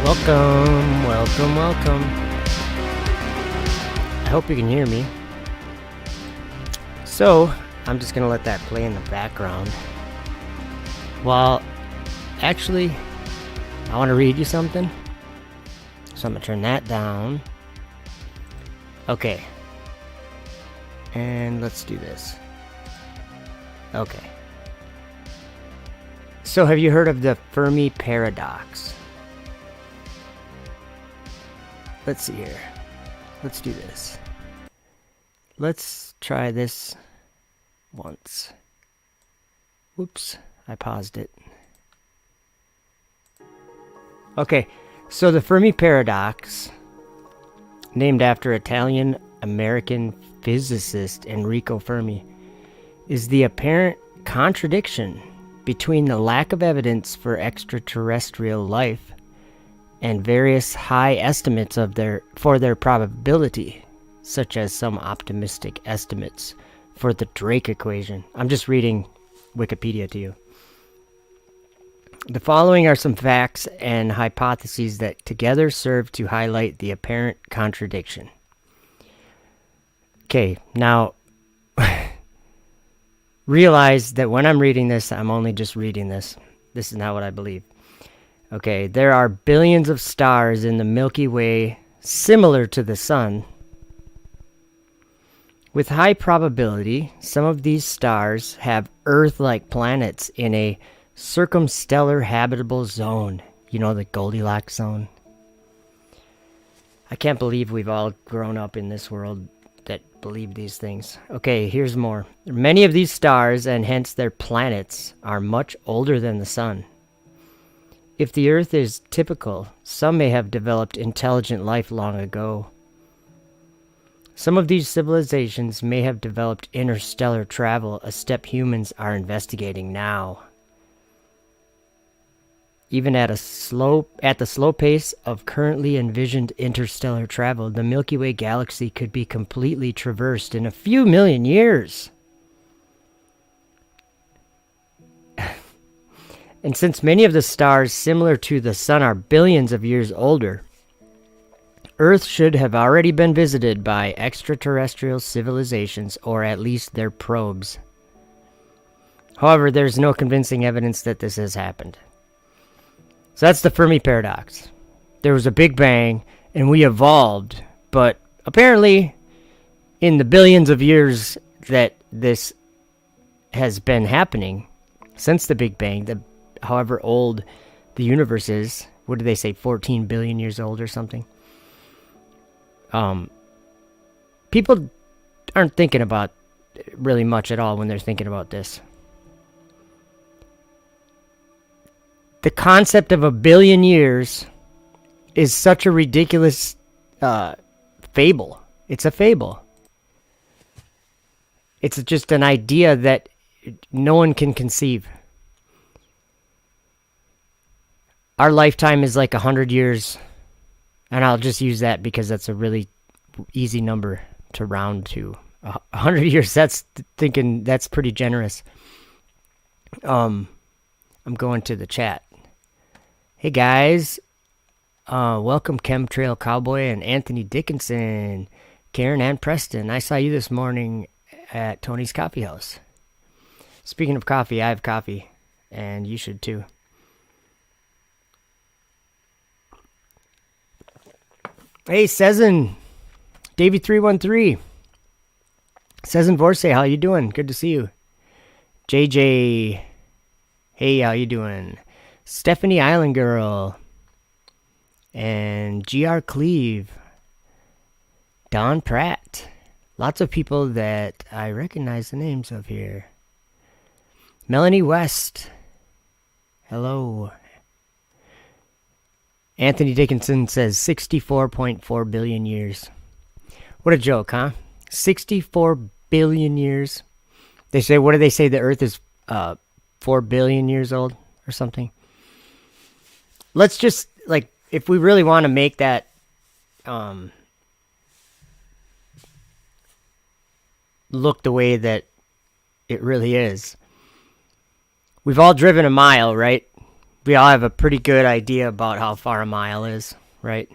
Welcome, welcome, welcome. I hope you can hear me. So, I'm just gonna let that play in the background. Well, actually, I want to read you something. So I'm gonna turn that down. Okay. And let's do this. Okay. So have you heard of the Fermi Paradox? Let's see here. Let's do this. Let's try this once. Whoops, I paused it. Okay, so the Fermi Paradox, named after Italian-American physicist Enrico Fermi, is the apparent contradiction between the lack of evidence for extraterrestrial life and various high estimates for their probability, such as some optimistic estimates for the Drake equation. I'm just reading Wikipedia to you. The following are some facts and hypotheses that together serve to highlight the apparent contradiction. Okay, now realize that when I'm reading this, I'm only just reading this. This is not what I believe. Okay, there are billions of stars in the Milky Way similar to the Sun. With high probability, some of these stars have Earth-like planets in a circumstellar habitable zone. You know, the Goldilocks zone. I can't believe we've all grown up in this world that believe these things. Okay, here's more. Many of these stars, and hence their planets, are much older than the Sun. If the Earth is typical, some may have developed intelligent life long ago. Some of these civilizations may have developed interstellar travel, a step humans are investigating now. Even at the slow pace of currently envisioned interstellar travel, the Milky Way galaxy could be completely traversed in a few million years. And since many of the stars similar to the Sun are billions of years older, Earth should have already been visited by extraterrestrial civilizations, or at least their probes. However, there's no convincing evidence that this has happened. So that's the Fermi Paradox. There was a Big Bang, and we evolved, but apparently, in the billions of years that this has been happening, since the Big Bang, however old the universe is, what do they say, 14 billion years old or something? People aren't thinking about really much at all when they're thinking about this. The concept of a billion years is such a ridiculous fable. It's a fable. It's just an idea that no one can conceive. Our lifetime is like 100 years, and I'll just use that because that's a really easy number to round to. 100 years, that's pretty generous. I'm going to the chat. Hey guys, welcome Chemtrail Cowboy and Anthony Dickinson, Karen and Preston. I saw you this morning at Tony's Coffee House. Speaking of coffee, I have coffee, and you should too. Hey, Sezen, Davey313, Sezen Vorse, how you doing? Good to see you. JJ, hey, how you doing? Stephanie Island Girl, and GR Cleve, Don Pratt. Lots of people that I recognize the names of here. Melanie West, hello. Anthony Dickinson says 64.4 billion years. What a joke, huh? 64 billion years. They say, what do they say? The Earth is 4 billion years old or something. Let's just, like, if we really want to make that look the way that it really is. We've all driven a mile, right? we all have a pretty good idea about how far a mile is, right?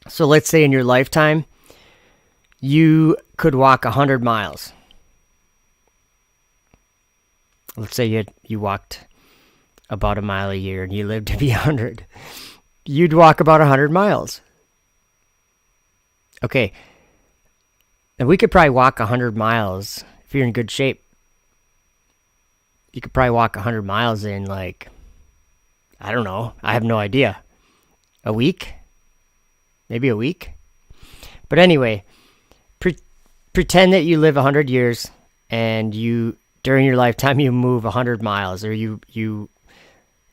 So let's say in your lifetime, you could walk 100 miles. Let's say you walked about a mile a year and you lived to be 100. You'd walk about 100 miles. Okay. And we could probably walk 100 miles if you're in good shape. You could probably walk 100 miles in, like, I don't know. I have no idea. A week? Maybe a week? But anyway, pretend that you live 100 years and during your lifetime, you move 100 miles or you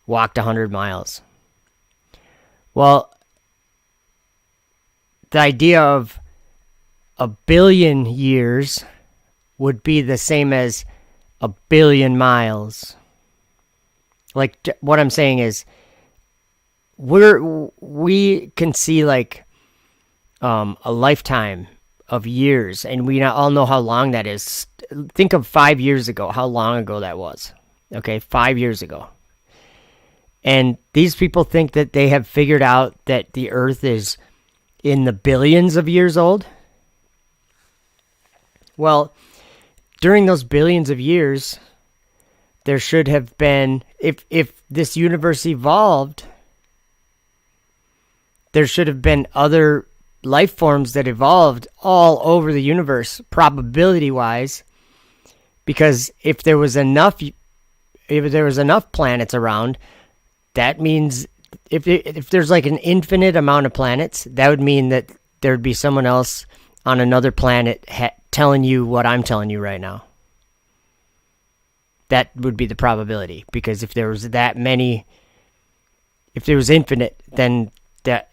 walked 100 miles. Well, the idea of a billion years would be the same as a billion miles. Like, what I'm saying is, we can see like a lifetime of years, and we all know how long that is. Think of 5 years ago, how long ago that was. Okay, 5 years ago. And these people think that they have figured out that the earth is in the billions of years old. Well, during those billions of years, there should have been, if this universe evolved, there should have been other life forms that evolved all over the universe, probability-wise, because if there was enough planets around, that means if there's like an infinite amount of planets, that would mean that there would be someone else on another planet telling you what I'm telling you right now. That would be the probability, because if there was that many, if there was infinite, then that,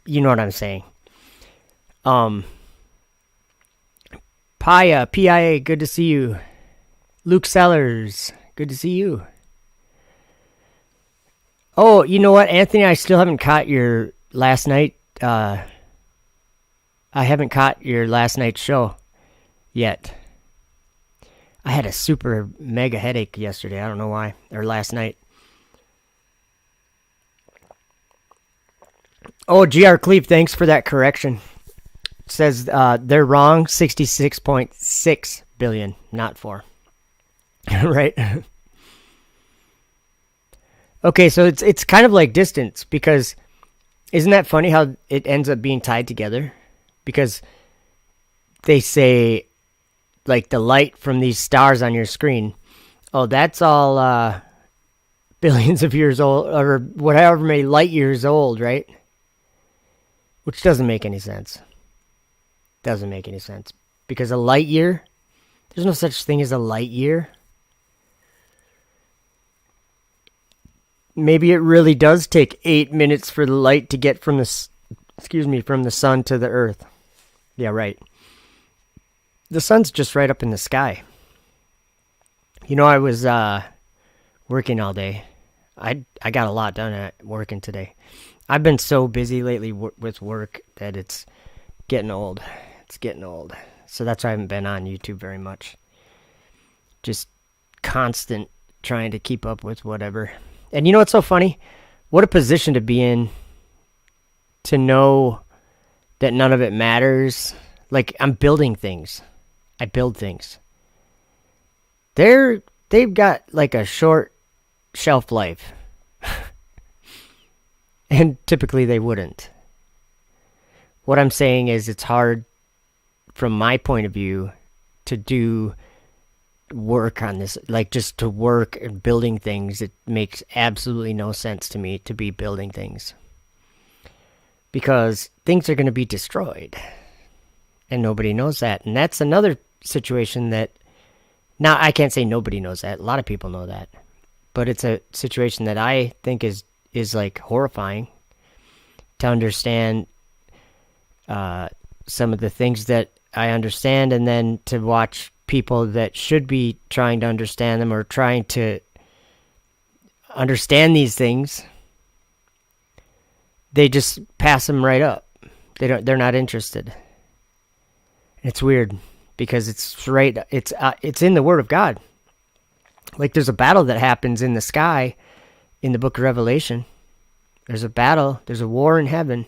you know what I'm saying. PIA, good to see you. Luke Sellers, good to see you. Oh, you know what, Anthony, I still haven't caught your last night. I haven't caught your last night's show yet. I had a super mega headache yesterday. I don't know why. Or last night. Oh, GR Cleve, thanks for that correction. It says they're wrong. 66.6 billion, not 4. Right? Okay, so it's kind of like distance, because isn't that funny how it ends up being tied together? Because they say, like, the light from these stars on your screen, oh, that's all billions of years old, or whatever many light years old, right? Which doesn't make any sense. Doesn't make any sense. Because a light year, there's no such thing as a light year. Maybe it really does take 8 minutes for the light to get from the sun to the earth. Yeah, right. The sun's just right up in the sky. You know, I was working all day. I got a lot done at working today. I've been so busy lately with work that it's getting old. It's getting old. So that's why I haven't been on YouTube very much. Just constant trying to keep up with whatever. And you know what's so funny? What a position to be in to know that none of it matters. Like, I'm building things. I build things. They've got like a short shelf life. And typically they wouldn't. What I'm saying is it's hard from my point of view to do work on this, like just to work and building things. It makes absolutely no sense to me to be building things, because things are going to be destroyed and nobody knows that. And that's another situation that, now I can't say nobody knows that, a lot of people know that, but it's a situation that I think is like horrifying to understand some of the things that I understand, and then to watch people that should be trying to understand them or trying to understand these things, they just pass them right up. They're not interested. It's weird, because it's in the Word of God. Like there's a battle that happens in the sky in the book of Revelation. There's a battle, there's a war in heaven.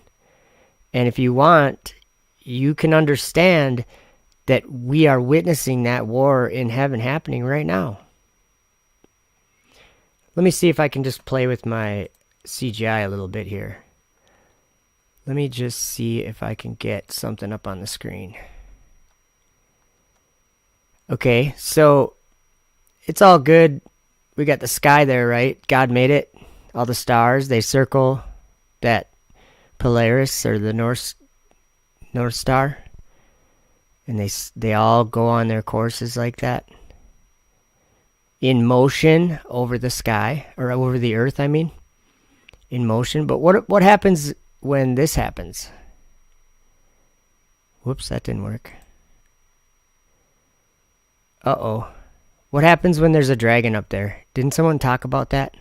And if you want, you can understand that we are witnessing that war in heaven happening right now. Let me see if I can just play with my CGI a little bit here. Let me just see if I can get something up on the screen. Okay, so it's all good. We got the sky there, right? God made it. All the stars, they circle that Polaris or the North Star. And they all go on their courses like that. In motion over the sky, or over the earth, I mean. In motion. But what happens when this happens? Whoops, that didn't work. Uh-oh. What happens when there's a dragon up there? Didn't someone talk about that?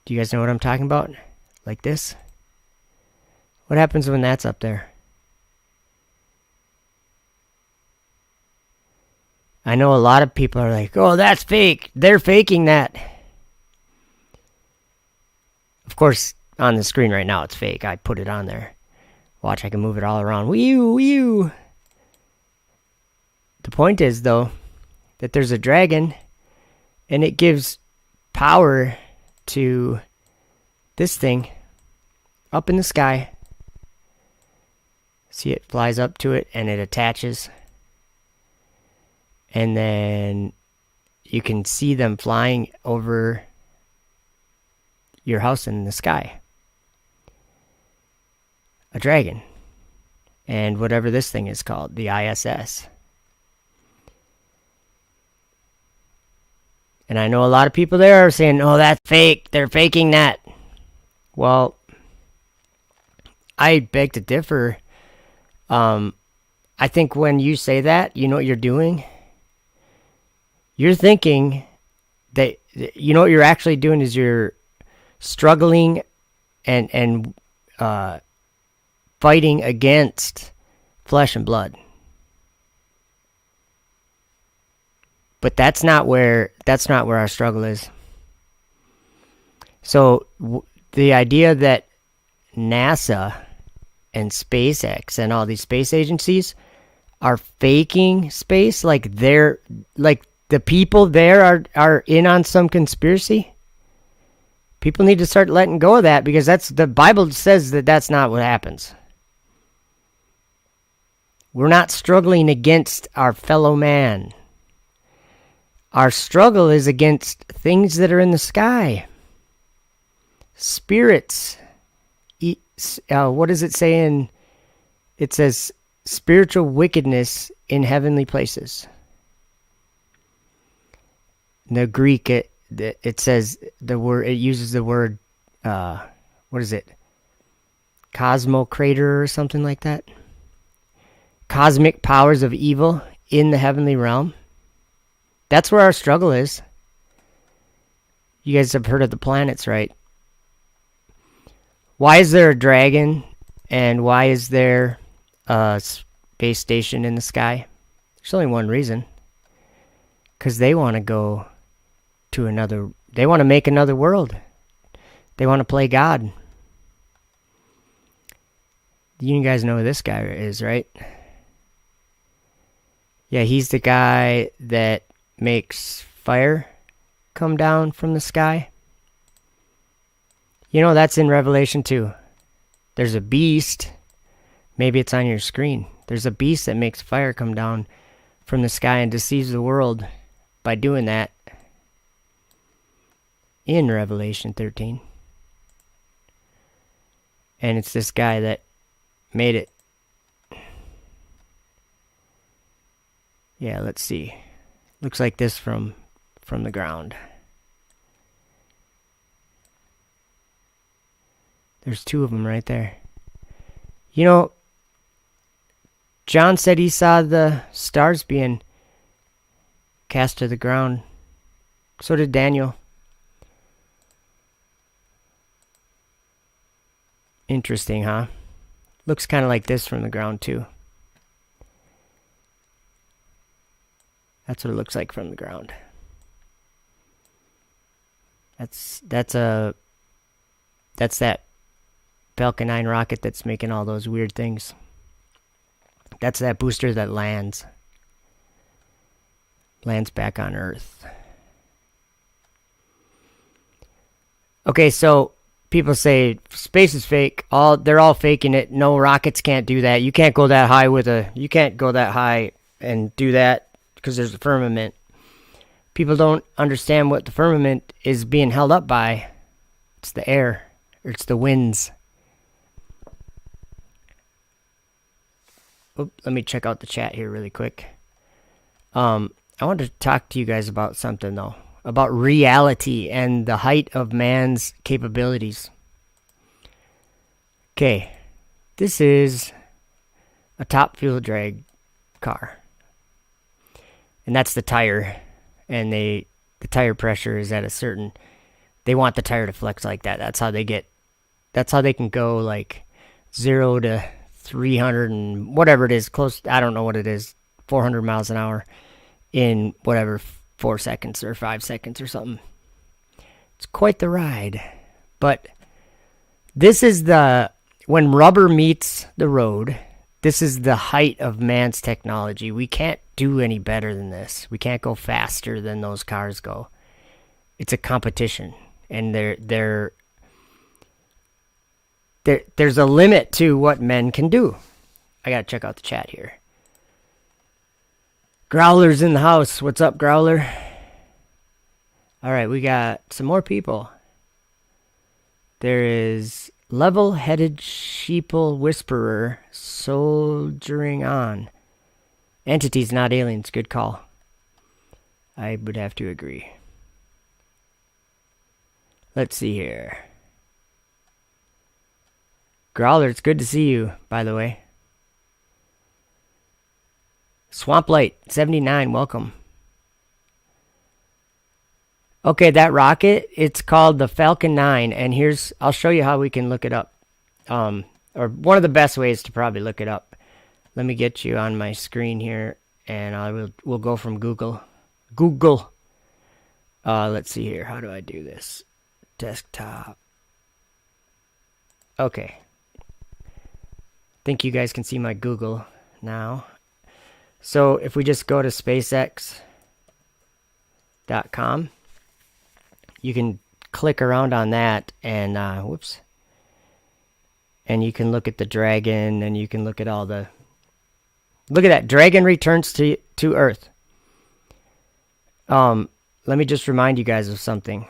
Do you guys know what I'm talking about? Like this? What happens when that's up there? I know a lot of people are like, oh, that's fake. They're faking that. Of course, on the screen right now, it's fake. I put it on there. Watch, I can move it all around. Wee-oo. The point is, though, that there's a dragon, and it gives power to this thing up in the sky. See, it flies up to it, and it attaches. And then you can see them flying over your house in the sky. A dragon. And whatever this thing is called, the ISS. And I know a lot of people there are saying, oh, that's fake. They're faking that. Well, I beg to differ. I think when you say that, you know what you're doing? You're thinking that, you know what you're actually doing is you're struggling and fighting against flesh and blood. But that's not where our struggle is. So the idea that NASA and SpaceX and all these space agencies are faking space, like they're like the people there are in on some conspiracy. People need to start letting go of that, because that's the Bible says that that's not what happens. We're not struggling against our fellow man. Our struggle is against things that are in the sky. Spirits. What does it say in... It says spiritual wickedness in heavenly places. In the Greek, it says the word... It uses the word... what is it? Cosmocrator or something like that. Cosmic powers of evil in the heavenly realm. That's where our struggle is. You guys have heard of the planets, right? Why is there a dragon, and why is there a space station in the sky? There's only one reason. Because they want to go to another... They want to make another world. They want to play God. You guys know who this guy is, right? Yeah, he's the guy that makes fire come down from the sky. You know, that's in Revelation 2. There's a beast. Maybe it's on your screen. There's a beast that makes fire come down from the sky and deceives the world by doing that. In Revelation 13. And it's this guy that made it. Yeah, let's see. Looks like this from the ground. There's two of them right there. You know, John said he saw the stars being cast to the ground. So did Daniel. Interesting, huh? Looks kind of like this from the ground, too. That's what it looks like from the ground. That's that Falcon 9 rocket that's making all those weird things. That's that booster that lands back on Earth. Okay, so people say space is fake. They're all faking it. No, rockets can't do that. You can't go that high you can't go that high and do that because there's a firmament. People don't understand what the firmament is being held up by. It's the air, or it's the winds. Oop, let me check out the chat here really quick. I wanted to talk to you guys about something though. About reality and the height of man's capabilities. Okay, this is a top fuel drag car. And that's the tire. And the tire pressure is at a certain, they want the tire to flex like that. That's how they can go like 0 to 300 and whatever it is, close, I don't know what it is, 400 miles an hour in whatever, 4 seconds or 5 seconds or something. It's quite the ride. But this is when rubber meets the road, this is the height of man's technology. We can't do any better than this. We can't go faster than those cars go. It's a competition. And there's a limit to what men can do. I gotta check out the chat here. Growler's in the house. What's up, Growler? All right, we got some more people. There is level-headed sheeple whisperer soldiering on. Entities, not aliens. Good call. I would have to agree. Let's see here. Growler, it's good to see you, by the way. Swamplight 79, welcome. Okay, that rocket, it's called the Falcon 9, and I'll show you how we can look it up. Or one of the best ways to probably look it up. Let me get you on my screen here, and we'll go from Google. Let's see here. How do I do this? Desktop. Okay. Think you guys can see my Google now. So if we just go to spacex.com, you can click around on that and and you can look at the dragon, and you can look at all the, look at that, dragon returns to Earth. Let me just remind you guys of something.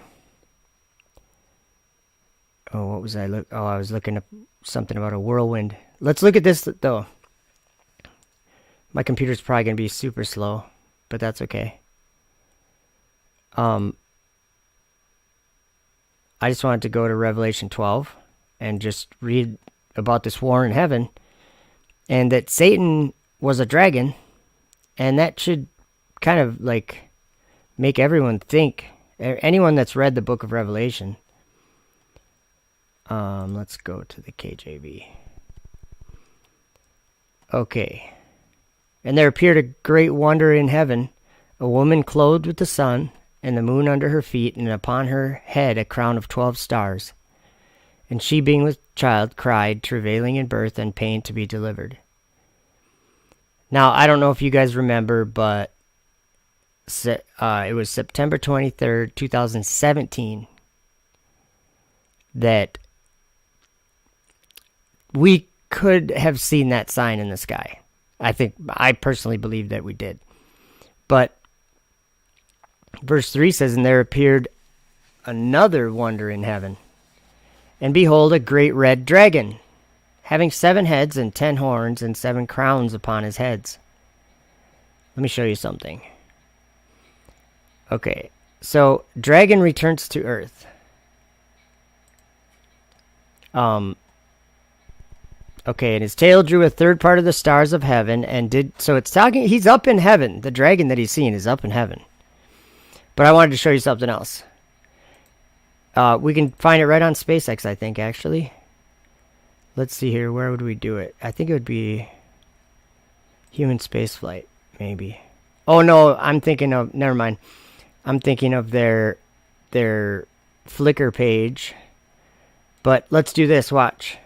Oh, what was I I was looking up something about a whirlwind. Let's look at this though. My computer's probably going to be super slow, but that's okay. I just wanted to go to Revelation 12 and just read about this war in heaven, and that Satan was a dragon, and that should kind of like make everyone think, anyone that's read the book of Revelation. Let's go to the KJV. Okay. And there appeared a great wonder in heaven, a woman clothed with the sun, and the moon under her feet, and upon her head a crown of 12 stars. And she, being with child, cried, travailing in birth and pain to be delivered. Now, I don't know if you guys remember, but it was September 23rd, 2017, that we could have seen that sign in the sky. I personally believe that we did. But verse 3 says, and there appeared another wonder in heaven. And behold, a great red dragon, having 7 heads and 10 horns and 7 crowns upon his heads. Let me show you something. Okay, so dragon returns to Earth. Okay, and his tail drew a third part of the stars of heaven, and so it's talking, he's up in heaven. The dragon that he's seeing is up in heaven. But I wanted to show you something else. We can find it right on SpaceX, I think, actually. Let's see here, where would we do it? I think it would be human spaceflight, maybe. Oh no, I'm thinking of, never mind. I'm thinking of their Flickr page. But let's do this, watch.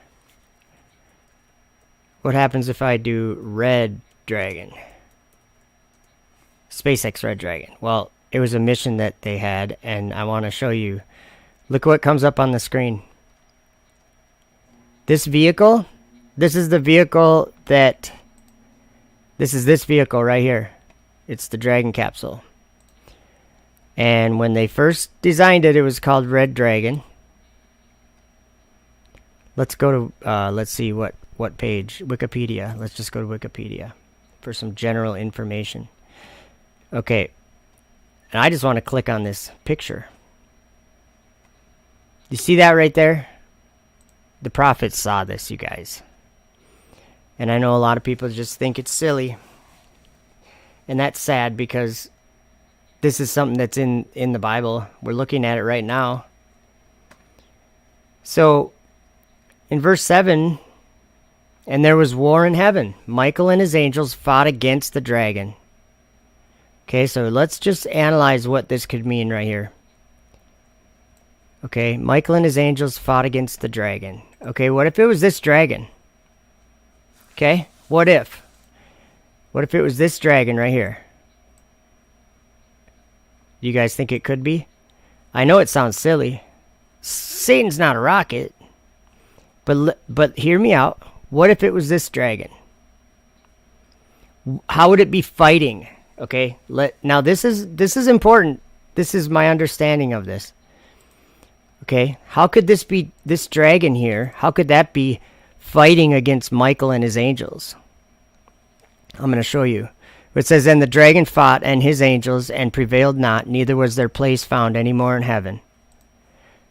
What happens if I do Red Dragon? SpaceX Red Dragon. Well, it was a mission that they had, and I want to show you. Look what comes up on the screen. This vehicle, this is the vehicle that, this is this vehicle right here. It's the Dragon capsule. And when they first designed it, it was called Red Dragon. Let's go to, let's see what page. Wikipedia. Let's just go to Wikipedia for some general information. Okay. And I just want to click on this picture. You see that right there? The prophets saw this, you guys. And I know a lot of people just think it's silly. And that's sad because this is something that's in the Bible. We're looking at it right now. So, in verse 7, and there was war in heaven. Michael and his angels fought against the dragon. Okay, so let's just analyze what this could mean right here. Okay, Michael and his angels fought against the dragon. Okay, what if it was this dragon? Okay, what if? What if it was this dragon right here? You guys think it could be? I know it sounds silly. Satan's not a rocket. But hear me out. What if it was this dragon? How would it be fighting? Okay, now this is important. This is my understanding of this. Okay, how could this be, this dragon here, how could that be fighting against Michael and his angels? I'm going to show you. It says, and the dragon fought and his angels and prevailed not, neither was their place found any more in heaven.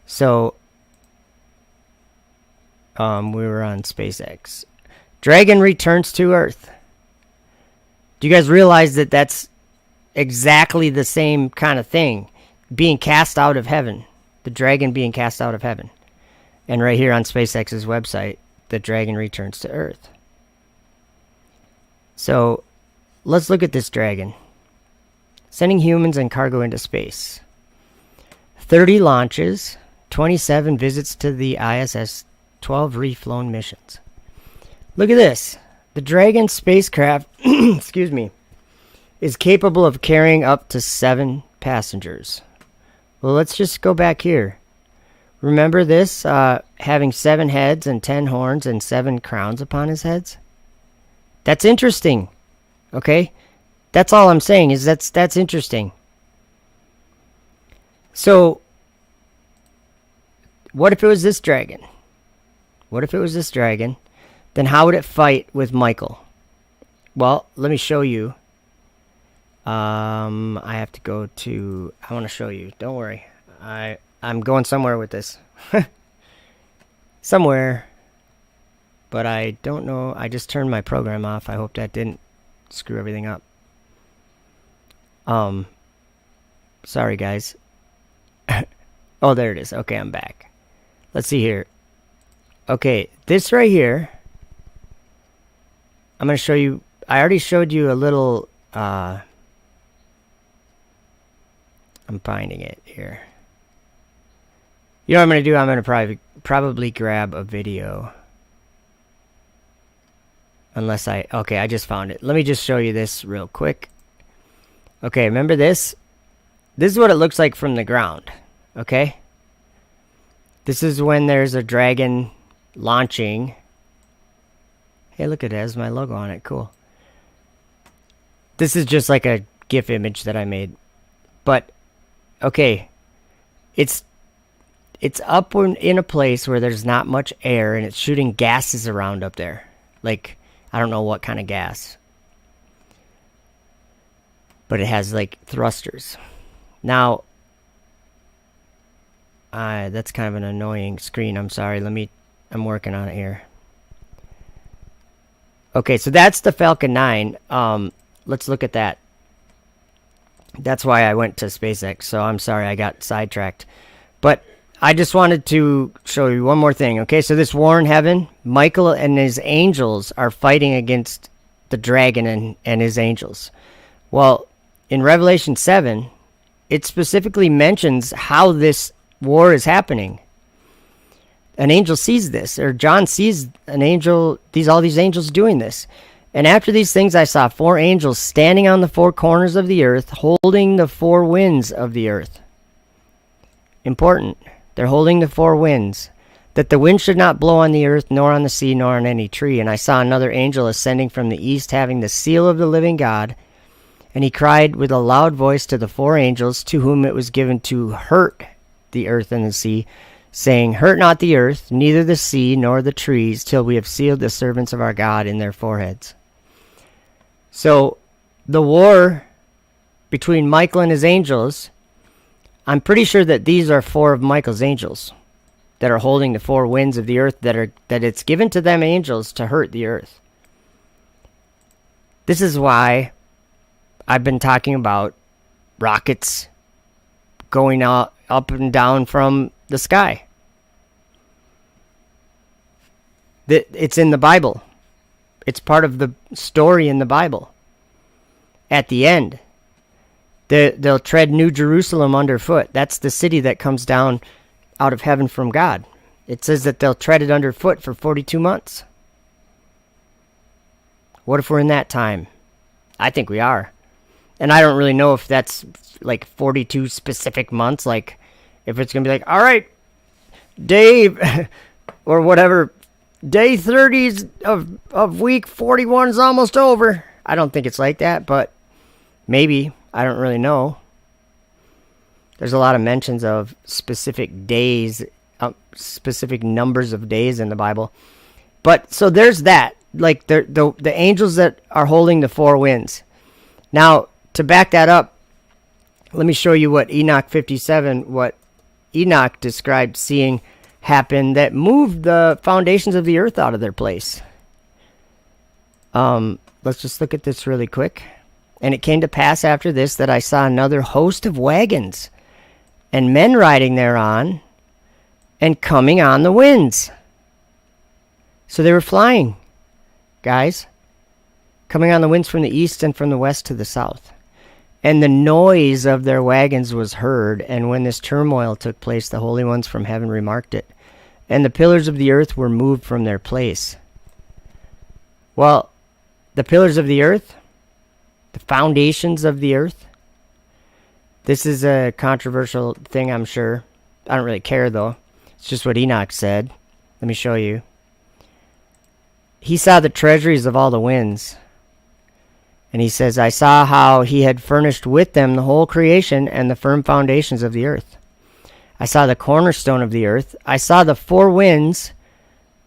So, we were on SpaceX. Dragon returns to Earth. Do you guys realize that that's exactly the same kind of thing? Being cast out of heaven. The dragon being cast out of heaven. And right here on SpaceX's website, the dragon returns to Earth. So, let's look at this dragon. Sending humans and cargo into space. 30 launches, 27 visits to the ISS, 12 reflown missions. Look at this. The Dragon spacecraft, excuse me, is capable of carrying up to 7 passengers. Well, let's just go back here. Remember this, having 7 heads and 10 horns and 7 crowns upon his heads? That's interesting. Okay? That's all I'm saying is that's interesting. So, what if it was this dragon? What if it was this dragon? Then how would it fight with Michael? Well, let me show you. I have to go to, I want to show you. Don't worry. I'm going somewhere with this. Somewhere. But I don't know. I just turned my program off. I hope that didn't screw everything up. Sorry guys. Oh, there it is. Okay, I'm back. Let's see here. Okay, this right here, I'm going to show you, I already showed you a little, I'm finding it here. You know what I'm going to do? I'm going to probably grab a video. Unless okay, I just found it. Let me just show you this real quick. Okay, remember this? This is what it looks like from the ground. Okay? This is when there's a dragon launching. Hey, look, it has my logo on it. Cool. This is just like a GIF image that I made. But, okay. It's up in a place where there's not much air, and it's shooting gases around up there. Like, I don't know what kind of gas. But it has, like, thrusters. Now, that's kind of an annoying screen. I'm sorry. I'm working on it here. Okay, so that's the Falcon 9. Let's look at that. That's why I went to SpaceX, so I'm sorry I got sidetracked. But I just wanted to show you one more thing. Okay, so this war in heaven, Michael and his angels are fighting against the dragon and his angels. Well, in Revelation 7, it specifically mentions how this war is happening. An angel sees this, or John sees an angel, all these angels doing this. And after these things I saw 4 angels standing on the 4 corners of the earth, holding the 4 winds of the earth. Important. They're holding the 4 winds, that the wind should not blow on the earth, nor on the sea, nor on any tree. And I saw another angel ascending from the east, having the seal of the living God. And he cried with a loud voice to the 4 angels, to whom it was given to hurt the earth and the sea, saying, hurt not the earth, neither the sea, nor the trees, till we have sealed the servants of our God in their foreheads. So, the war between Michael and his angels, I'm pretty sure that these are 4 of Michael's angels that are holding the 4 winds of the earth, that it's given to them angels to hurt the earth. This is why I've been talking about rockets going up and down from the sky. It's in the Bible. It's part of the story in the Bible. At the end, they'll tread New Jerusalem underfoot. That's the city that comes down out of heaven from God. It says that they'll tread it underfoot for 42 months. What if we're in that time? I think we are. And I don't really know if that's like 42 specific months, like if it's going to be like, all right, Dave, or whatever, day 30 of week 41 is almost over. I don't think it's like that, but maybe. I don't really know. There's a lot of mentions of specific days, specific numbers of days in the Bible. But so there's that. Like the angels that are holding the 4 winds. Now, to back that up, let me show you what Enoch 57, what Enoch described seeing happen that moved the foundations of the earth out of their place. Let's just look at this really quick. And it came to pass after this that I saw another host of wagons, and men riding thereon, and coming on the winds. So they were flying, guys, coming on the winds from the east and from the west to the south. And the noise of their wagons was heard, and when this turmoil took place, the holy ones from heaven remarked it. And the pillars of the earth were moved from their place. Well, the pillars of the earth, the foundations of the earth. This is a controversial thing, I'm sure. I don't really care, though. It's just what Enoch said. Let me show you. He saw the treasuries of all the winds. And he says, I saw how he had furnished with them the whole creation and the firm foundations of the earth. I saw the cornerstone of the earth. I saw the 4 winds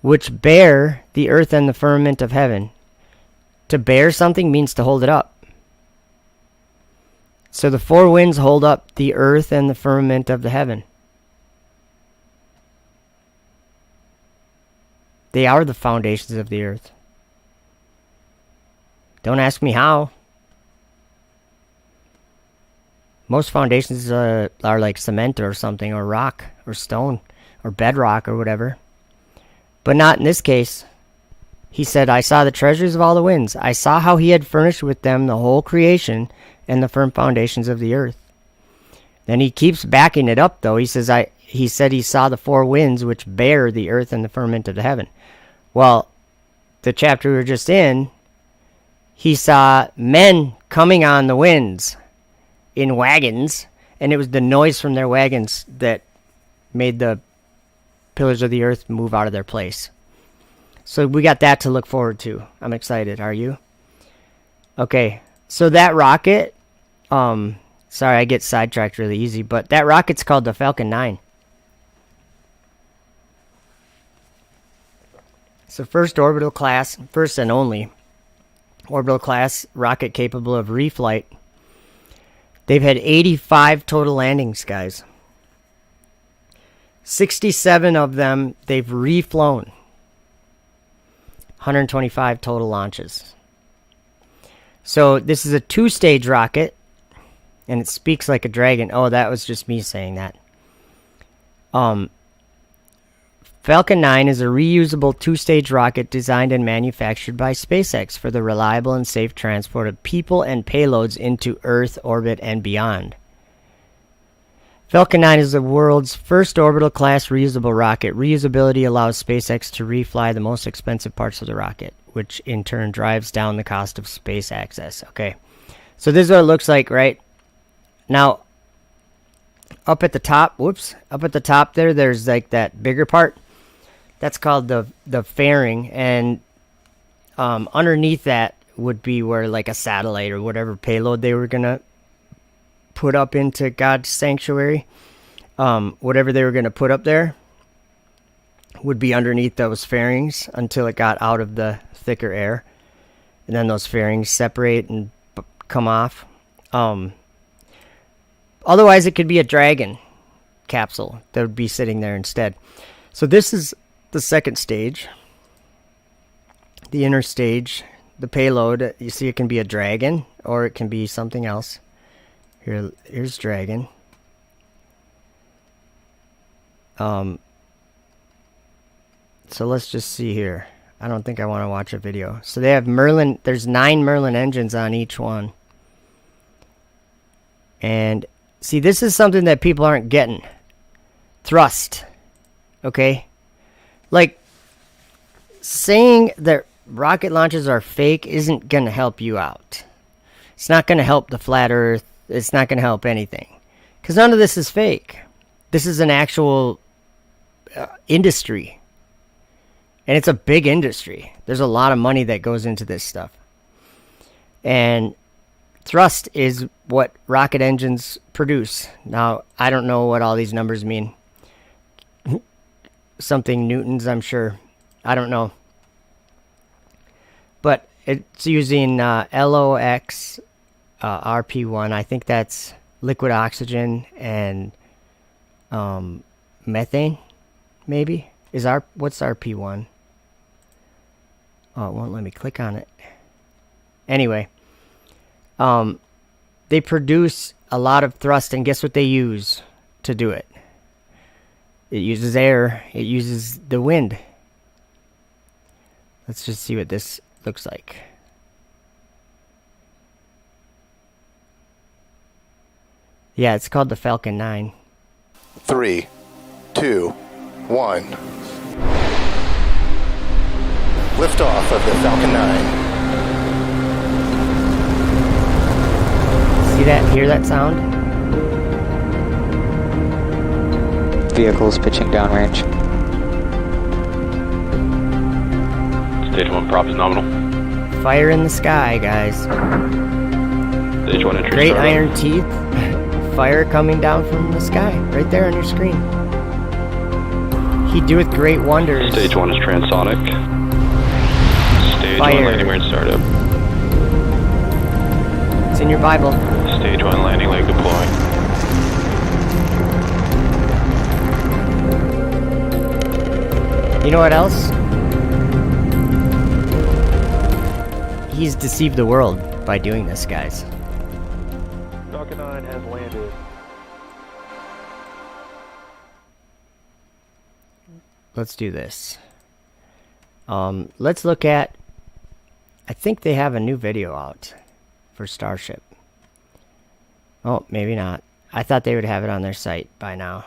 which bear the earth and the firmament of heaven. To bear something means to hold it up. So the 4 winds hold up the earth and the firmament of the heaven. They are the foundations of the earth. Don't ask me how. Most foundations are like cement or something, or rock, or stone, or bedrock, or whatever. But not in this case. He said, I saw the treasures of all the winds. I saw how he had furnished with them the whole creation and the firm foundations of the earth. Then he keeps backing it up, though. He said he saw the 4 winds which bear the earth and the firmament of the heaven. Well, the chapter we were just in, he saw men coming on the winds in wagons, and it was the noise from their wagons that made the pillars of the earth move out of their place. So we got that to look forward to. I'm excited. Are you? Okay, so that rocket, sorry I get sidetracked really easy, but that rocket's called the Falcon 9. It's the first orbital class, first and only orbital class rocket capable of reflight. They've had 85 total landings, guys. 67 of them they've reflown. 125 total launches. So this is a 2-stage rocket, and it speaks like a dragon. Oh, that was just me saying that. Falcon 9 is a reusable two-stage rocket designed and manufactured by SpaceX for the reliable and safe transport of people and payloads into Earth orbit and beyond. Falcon 9 is the world's first orbital-class reusable rocket. Reusability allows SpaceX to refly the most expensive parts of the rocket, which in turn drives down the cost of space access. Okay, so this is what it looks like, right? Now, up at the top, up at the top there's like that bigger part. That's called the fairing, and underneath that would be where like a satellite or whatever payload they were gonna put up into God's sanctuary. Whatever they were gonna put up there would be underneath those fairings until it got out of the thicker air, and then those fairings separate and come off. Otherwise, it could be a Dragon capsule that would be sitting there instead. So this is the second stage, the inner stage, the payload. You see, it can be a Dragon or it can be something else. Here's Dragon. So let's just see here. I don't think I want to watch a video. So they have Merlin. There's 9 Merlin engines on each one. And see, this is something that people aren't getting. Thrust. Okay? Like, saying that rocket launches are fake isn't going to help you out. It's not going to help the flat earth. It's not going to help anything. Because none of this is fake. This is an actual industry. And it's a big industry. There's a lot of money that goes into this stuff. And thrust is what rocket engines produce. Now, I don't know what all these numbers mean. Something newtons, I'm sure. I don't know. But it's using LOX RP1. I think that's liquid oxygen and methane, maybe. What's RP1? Oh, it won't let me click on it. Anyway, they produce a lot of thrust, and guess what they use to do it? It uses air. It uses the wind. Let's just see what this looks like. Yeah, it's called the Falcon 9. 3, 2, 1. Liftoff of the Falcon 9. See that? Hear that sound? Vehicles pitching downrange. Stage 1 prop is nominal. Fire in the sky, guys. Stage 1 entry Great startup. iron teeth. Fire coming down from the sky. Right there on your screen. He doeth great wonders. Stage 1 is transonic. Stage Fire. 1 landing we're in startup. It's in your Bible. Stage 1 landing leg deploying. You know what else? He's deceived the world by doing this, guys. Falcon 9 has landed. Let's do this. Let's look at... I think they have a new video out for Starship. Oh, maybe not. I thought they would have it on their site by now.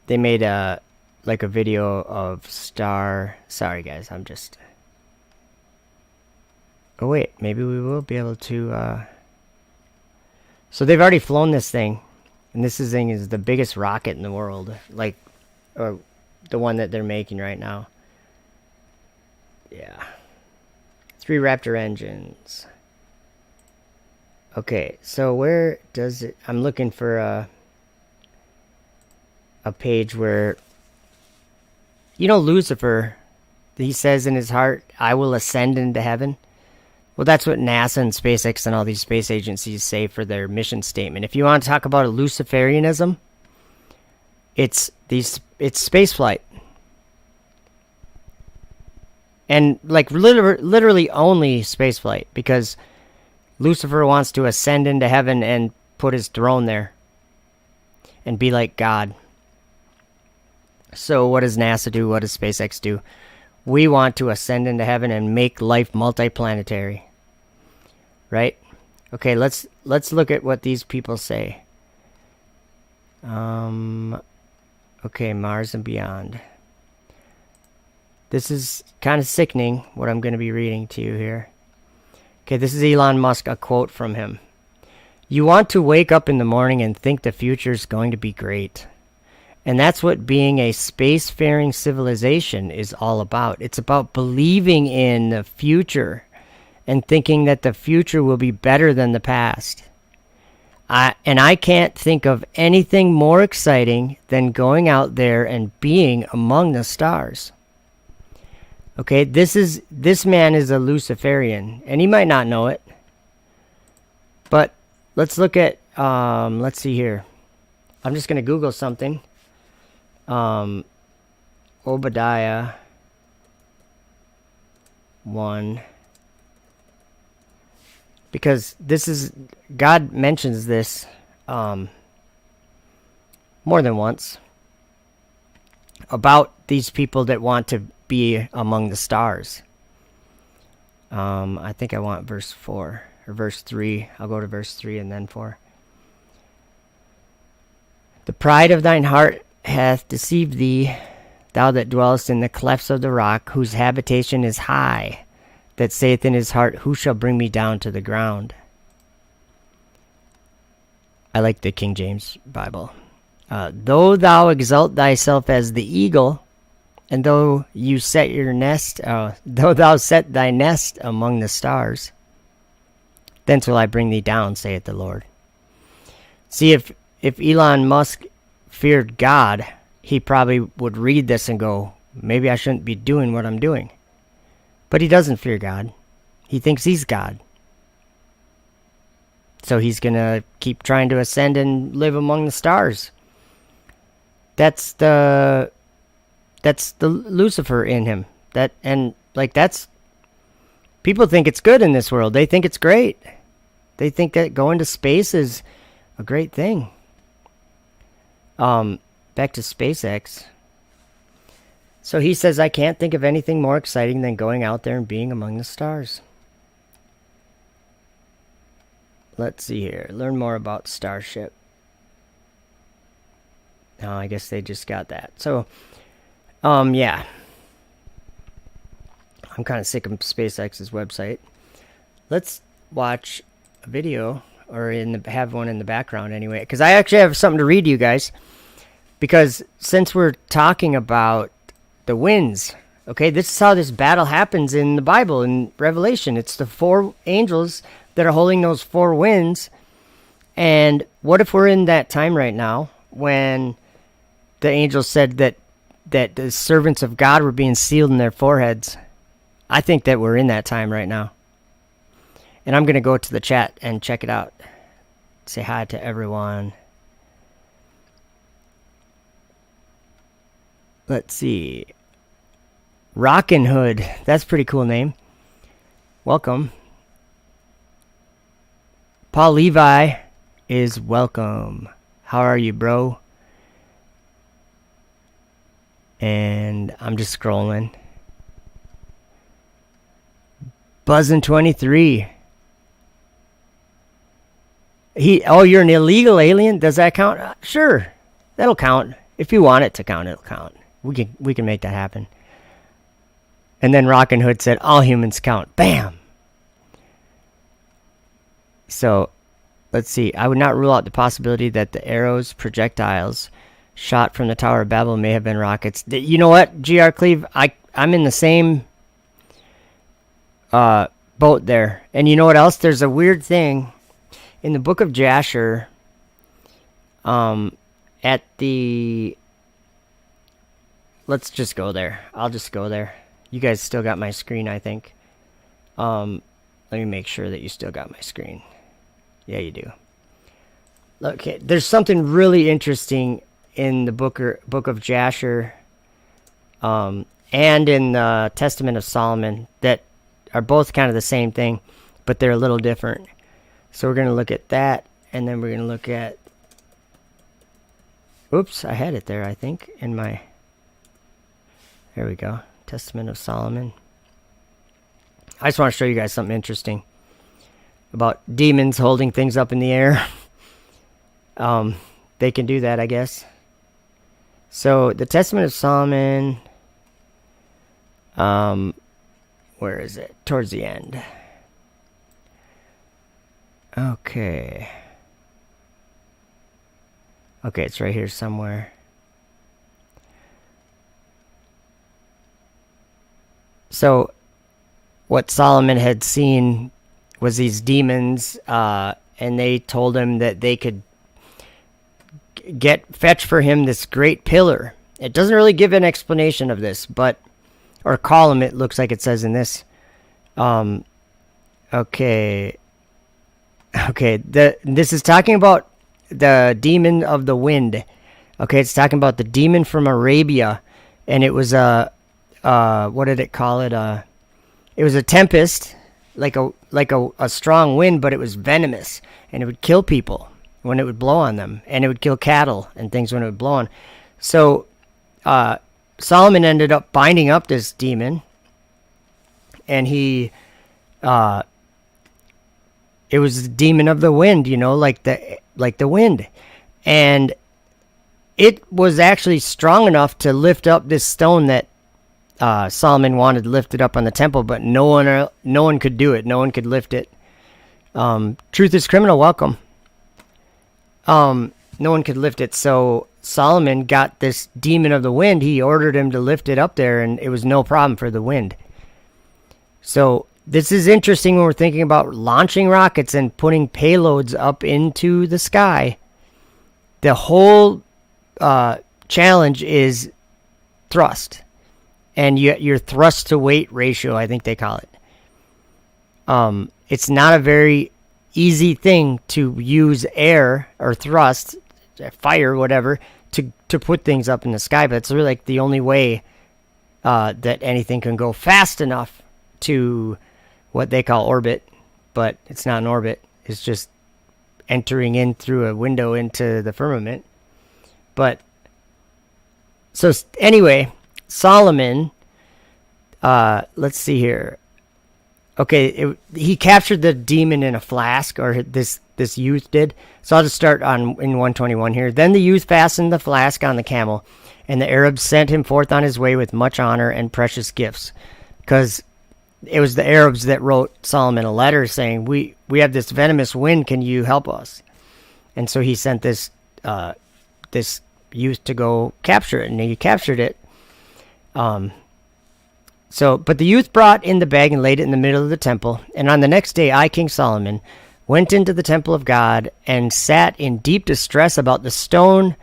They made a video of Sorry guys, I'm just... Oh wait, maybe we will be able to... So they've already flown this thing. And this thing is the biggest rocket in the world. Or the one that they're making right now. Yeah. 3 Raptor engines. Okay, so where does it... I'm looking for a page where... You know Lucifer, he says in his heart, I will ascend into heaven. Well, that's what NASA and SpaceX and all these space agencies say for their mission statement. If you want to talk about a Luciferianism, it's space flight. And literally only space flight, because Lucifer wants to ascend into heaven and put his throne there and be like God. So what does NASA do? What does SpaceX do? We want to ascend into heaven and make life multiplanetary. Right? Okay, let's look at what these people say. Okay, Mars and beyond. This is kind of sickening, what I'm going to be reading to you here. Okay, this is Elon Musk, a quote from him. You want to wake up in the morning and think the future is going to be great. And that's what being a spacefaring civilization is all about. It's about believing in the future and thinking that the future will be better than the past. I can't think of anything more exciting than going out there and being among the stars. Okay, this man is a Luciferian, and he might not know it. But let's look at, let's see here. I'm just going to Google something. Obadiah 1. Because this is, God mentions this more than once about these people that want to be among the stars. I think I want verse 4 or verse 3. I'll go to verse 3 and then 4. The pride of thine heart hath deceived thee, thou that dwellest in the clefts of the rock, whose habitation is high, that saith in his heart, who shall bring me down to the ground? I like the King James Bible. Though thou exalt thyself as the eagle, and though you set your nest, though thou set thy nest among the stars, thence will I bring thee down, saith the Lord. See, if Elon Musk feared God, he probably would read this and go, maybe I shouldn't be doing what I'm doing. But he doesn't fear God. He thinks he's God. So he's going to keep trying to ascend and live among the stars. That's the Lucifer in him. People think it's good in this world. They think it's great. They think that going to space is a great thing. Back to SpaceX. So he says, I can't think of anything more exciting than going out there and being among the stars. Let's see here. Learn more about Starship. Oh, I guess they just got that. So, yeah. I'm kind of sick of SpaceX's website. Let's watch a video, or have one in the background anyway, because I actually have something to read to you guys. Because since we're talking about the winds, okay, this is how this battle happens in the Bible, in Revelation. It's the 4 angels that are holding those 4 winds. And what if we're in that time right now when the angels said that the servants of God were being sealed in their foreheads? I think that we're in that time right now. And I'm going to go to the chat and check it out. Say hi to everyone. Let's see. Rockin' Hood. That's a pretty cool name. Welcome. Paul Levi is welcome. How are you, bro? And I'm just scrolling. Buzzin23. You're an illegal alien? Does that count? Sure. That'll count. If you want it to count, it'll count. We can make that happen. And then Rockin' Hood said, all humans count. Bam! So, let's see. I would not rule out the possibility that the arrows, projectiles, shot from the Tower of Babel may have been rockets. You know what, G.R. Cleve? I'm in the same boat there. And you know what else? There's a weird thing. In the book of Jasher, at the... Let's just go there. I'll just go there. You guys still got my screen, I think. Let me make sure that you still got my screen. Yeah, you do. Okay, there's something really interesting in the book of Jasher, and in the Testament of Solomon that are both kind of the same thing, but they're a little different. So we're going to look at that, and then we're going to look at... Oops, I had it there, I think, in my... Here we go. Testament of Solomon. I just want to show you guys something interesting about demons holding things up in the air. They can do that, I guess. So, the Testament of Solomon, where is it? Towards the end. Okay. Okay, it's right here somewhere. So, what Solomon had seen was these demons, and they told him that they could fetch for him this great pillar. It doesn't really give an explanation of this, but, or column, it looks like it says in this. Okay, this is talking about the demon of the wind. Okay, it's talking about the demon from Arabia, and it was what did it call it? It was a tempest, like a strong wind, but it was venomous, and it would kill people when it would blow on them, and it would kill cattle and things when it would blow on. So Solomon ended up binding up this demon, and he it was the demon of the wind, like the wind, and it was actually strong enough to lift up this stone that Solomon wanted lifted up on the temple, but no one could do it. No one could lift it. Truth is criminal. Welcome. No one could lift it. So Solomon got this demon of the wind. He ordered him to lift it up there, and it was no problem for the wind. So this is interesting when we're thinking about launching rockets and putting payloads up into the sky. The whole challenge is thrust. And your thrust to weight ratio, I think they call it. It's not a very easy thing to use air or thrust, fire, whatever, to put things up in the sky. But it's really like the only way that anything can go fast enough to what they call orbit. But it's not an orbit. It's just entering in through a window into the firmament. But so anyway, Solomon, let's see here. Okay, he captured the demon in a flask, or this youth did. So I'll just start in 121 here. Then the youth fastened the flask on the camel, and the Arabs sent him forth on his way with much honor and precious gifts. Because it was the Arabs that wrote Solomon a letter saying, we have this venomous wind, can you help us? And so he sent this youth to go capture it, and he captured it. But the youth brought in the bag and laid it in the middle of the temple. And on the next day, I, King Solomon, went into the temple of God and sat in deep distress about the stone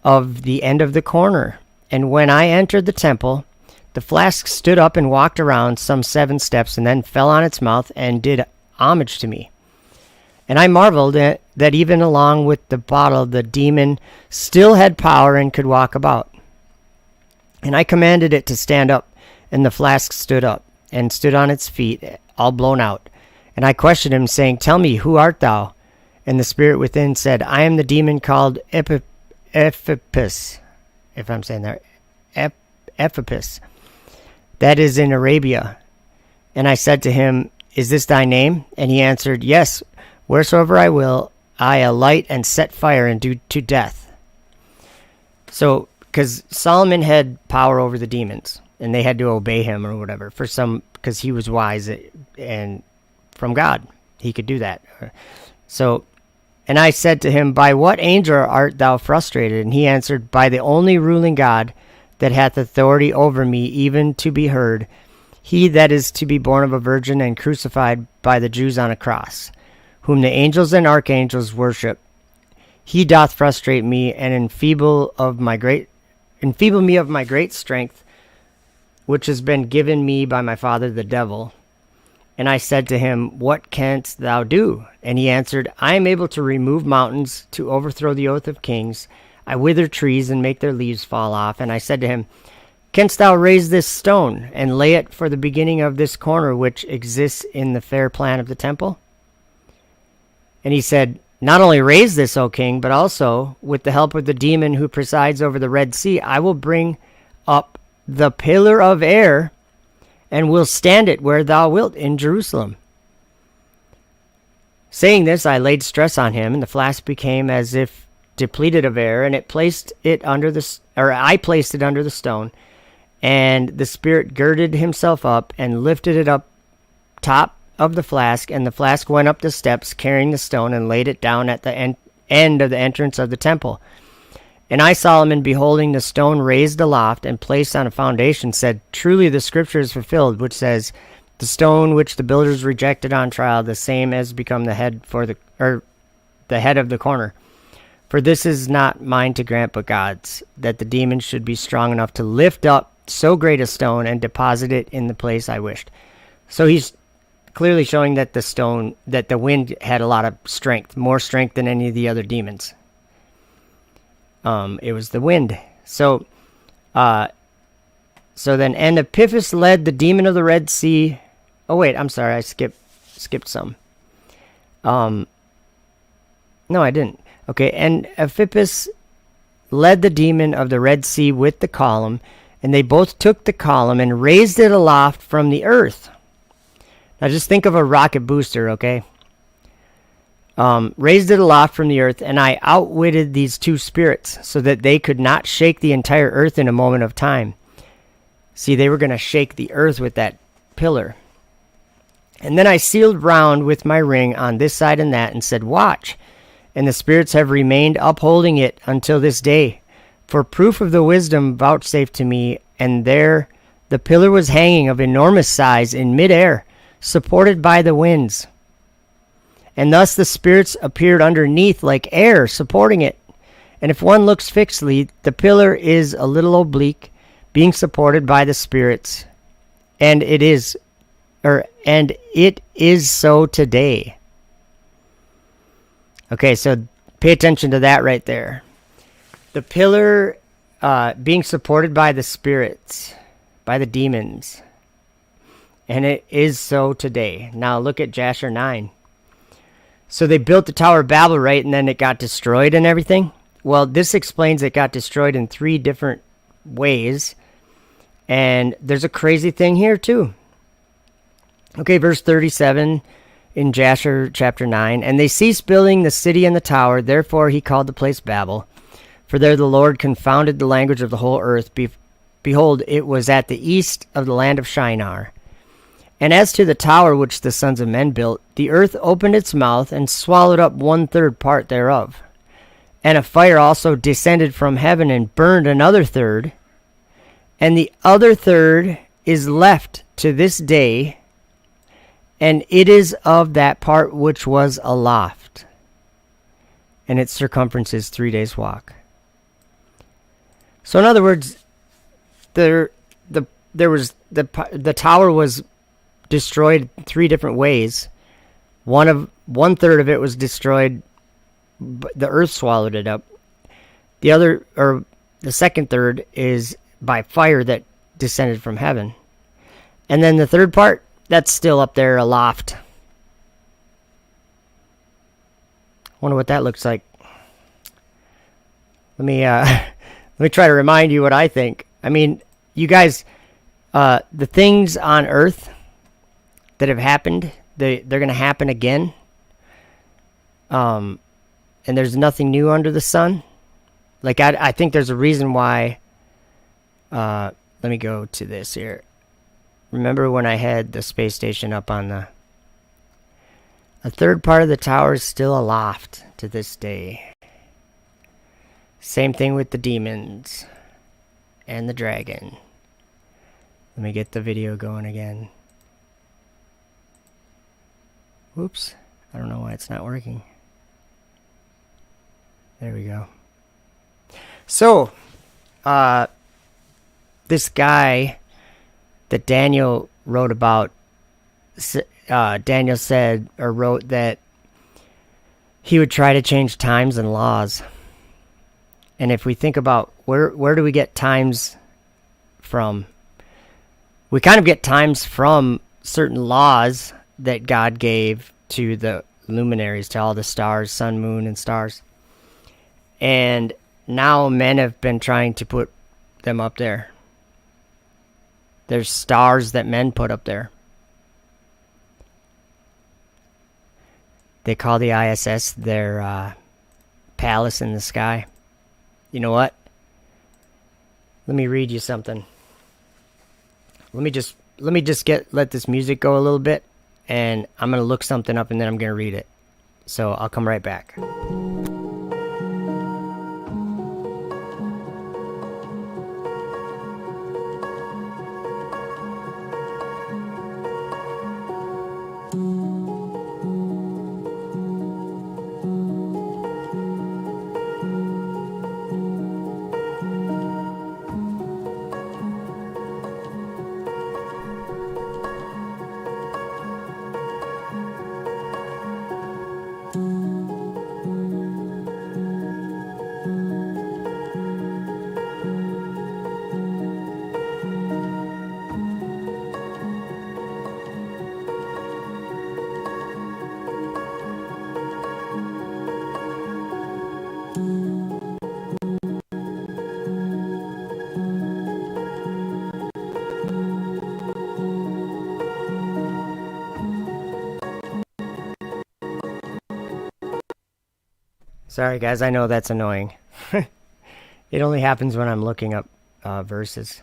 of the end of the corner. And when I entered the temple, the flask stood up and walked around some 7 steps and then fell on its mouth and did homage to me. And I marveled that even along with the bottle, the demon still had power and could walk about. And I commanded it to stand up, and the flask stood up, and stood on its feet, all blown out. And I questioned him, saying, Tell me, who art thou? And the spirit within said, I am the demon called Ephipus, if I'm saying that, Ephipus, that is in Arabia. And I said to him, Is this thy name? And he answered, Yes, wheresoever I will, I alight and set fire and do to death. So, because Solomon had power over the demons, and they had to obey him or whatever because he was wise and from God, he could do that. So, and I said to him, By what angel art thou frustrated? And he answered, By the only ruling God that hath authority over me, even to be heard, he that is to be born of a virgin and crucified by the Jews on a cross, whom the angels and archangels worship. He doth frustrate me and enfeeble me of my great strength, which has been given me by my father the devil. And I said to him, What canst thou do? And he answered, I am able to remove mountains, to overthrow the oath of kings. I wither trees and make their leaves fall off. And I said to him, Canst thou raise this stone, and lay it for the beginning of this corner which exists in the fair plan of the temple? And he said, Not only raise this, O king, but also, with the help of the demon who presides over the Red Sea, I will bring up the pillar of air, and will stand it where thou wilt in Jerusalem. Saying this, I laid stress on him, and the flask became as if depleted of air, and I placed it under the stone, and the Spirit girded himself up and lifted it up top of the flask, and the flask went up the steps carrying the stone and laid it down at the end of the entrance of the temple. And I, Solomon, beholding the stone raised aloft and placed on a foundation, said, Truly the scripture is fulfilled, which says, The stone which the builders rejected on trial, the same has become the head of the corner. For this is not mine to grant, but God's, that the demons should be strong enough to lift up so great a stone and deposit it in the place I wished. So he's clearly showing that the wind had a lot of strength, more strength than any of the other demons. It was the wind. So then, and Epiphus led the demon of the Red Sea. Oh wait, I'm sorry, I skipped some. No, I didn't. Okay, and Epiphus led the demon of the Red Sea with the column, and they both took the column and raised it aloft from the earth. Now just think of a rocket booster, okay? Raised it aloft from the earth, and I outwitted these two spirits so that they could not shake the entire earth in a moment of time. See, they were going to shake the earth with that pillar. And then I sealed round with my ring on this side and that, and said, Watch. And the spirits have remained upholding it until this day. For proof of the wisdom vouchsafed to me, and there the pillar was hanging of enormous size in midair, supported by the winds. And thus the spirits appeared underneath like air, supporting it. And if one looks fixedly, the pillar is a little oblique, being supported by the spirits. And it is so today. Okay, so pay attention to that right there. The pillar being supported by the spirits, by the demons. And it is so today. Now look at Jasher 9. So they built the Tower of Babel, right, and then it got destroyed and everything? Well, this explains it got destroyed in 3 different ways. And there's a crazy thing here, too. Okay, verse 37 in Jasher chapter 9. And they ceased building the city and the tower, therefore he called the place Babel. For there the Lord confounded the language of the whole earth. Behold, it was at the east of the land of Shinar. And as to the tower which the sons of men built, the earth opened its mouth and swallowed up 1/3 part thereof. And a fire also descended from heaven and burned another third. And the other third is left to this day, and it is of that part which was aloft. And its circumference is 3 days' walk. So in other words, the tower was destroyed 3 different ways. 1/3 of it was destroyed. The earth swallowed it up. The second third is by fire that descended from heaven. And then the third part, that's still up there aloft. Wonder what that looks like. Let me try to remind you what I think. I mean, you guys, the things on earth that have happened, they're going to happen again. And there's nothing new under the sun. Like, I think there's a reason why. Let me go to this here. Remember when I had the space station up on a third part of the tower is still aloft to this day. Same thing with the demons and the dragon. Let me get the video going again. Whoops. I don't know why it's not working. There we go. So, this guy that Daniel wrote about, Daniel said or wrote that he would try to change times and laws. And if we think about where do we get times from? We kind of get times from certain laws that God gave to the luminaries, to all the stars, sun, moon, and stars. And now men have been trying to put them up there. There's stars that men put up there. They call the ISS their palace in the sky. You know what? Let me read you something. Let me just let this music go a little bit, and I'm going to look something up and then I'm going to read it. So I'll come right back. Sorry guys, I know that's annoying. It only happens when I'm looking up verses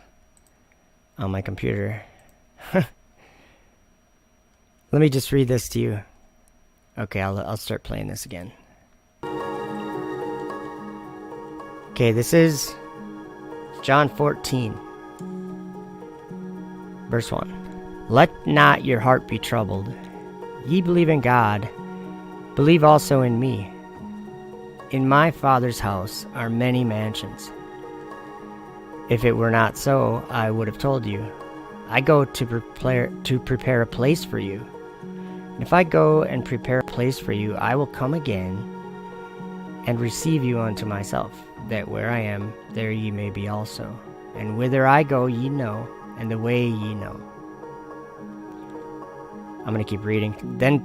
on my computer. Let me just read this to you. Okay, I'll start playing this again. Okay, this is John 14, verse 1. Let not your heart be troubled. Ye believe in God, believe also in me. In my Father's house are many mansions. If it were not so, I would have told you. I go to prepare a place for you. And if I go and prepare a place for you, I will come again and receive you unto myself, that where I am, there ye may be also. And whither I go ye know, and the way ye know. I'm going to keep reading. Then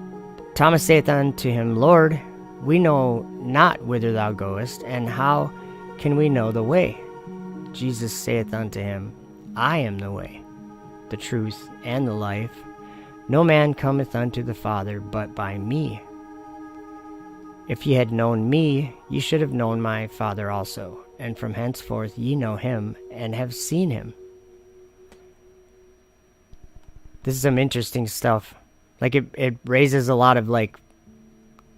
Thomas saith unto him, Lord, we know not whither thou goest, and how can we know the way? Jesus saith unto him, I am the way, the truth, and the life. No man cometh unto the Father but by me. If ye had known me, ye should have known my Father also. And from henceforth ye know him, and have seen him. This is some interesting stuff. Like, it raises a lot of, like,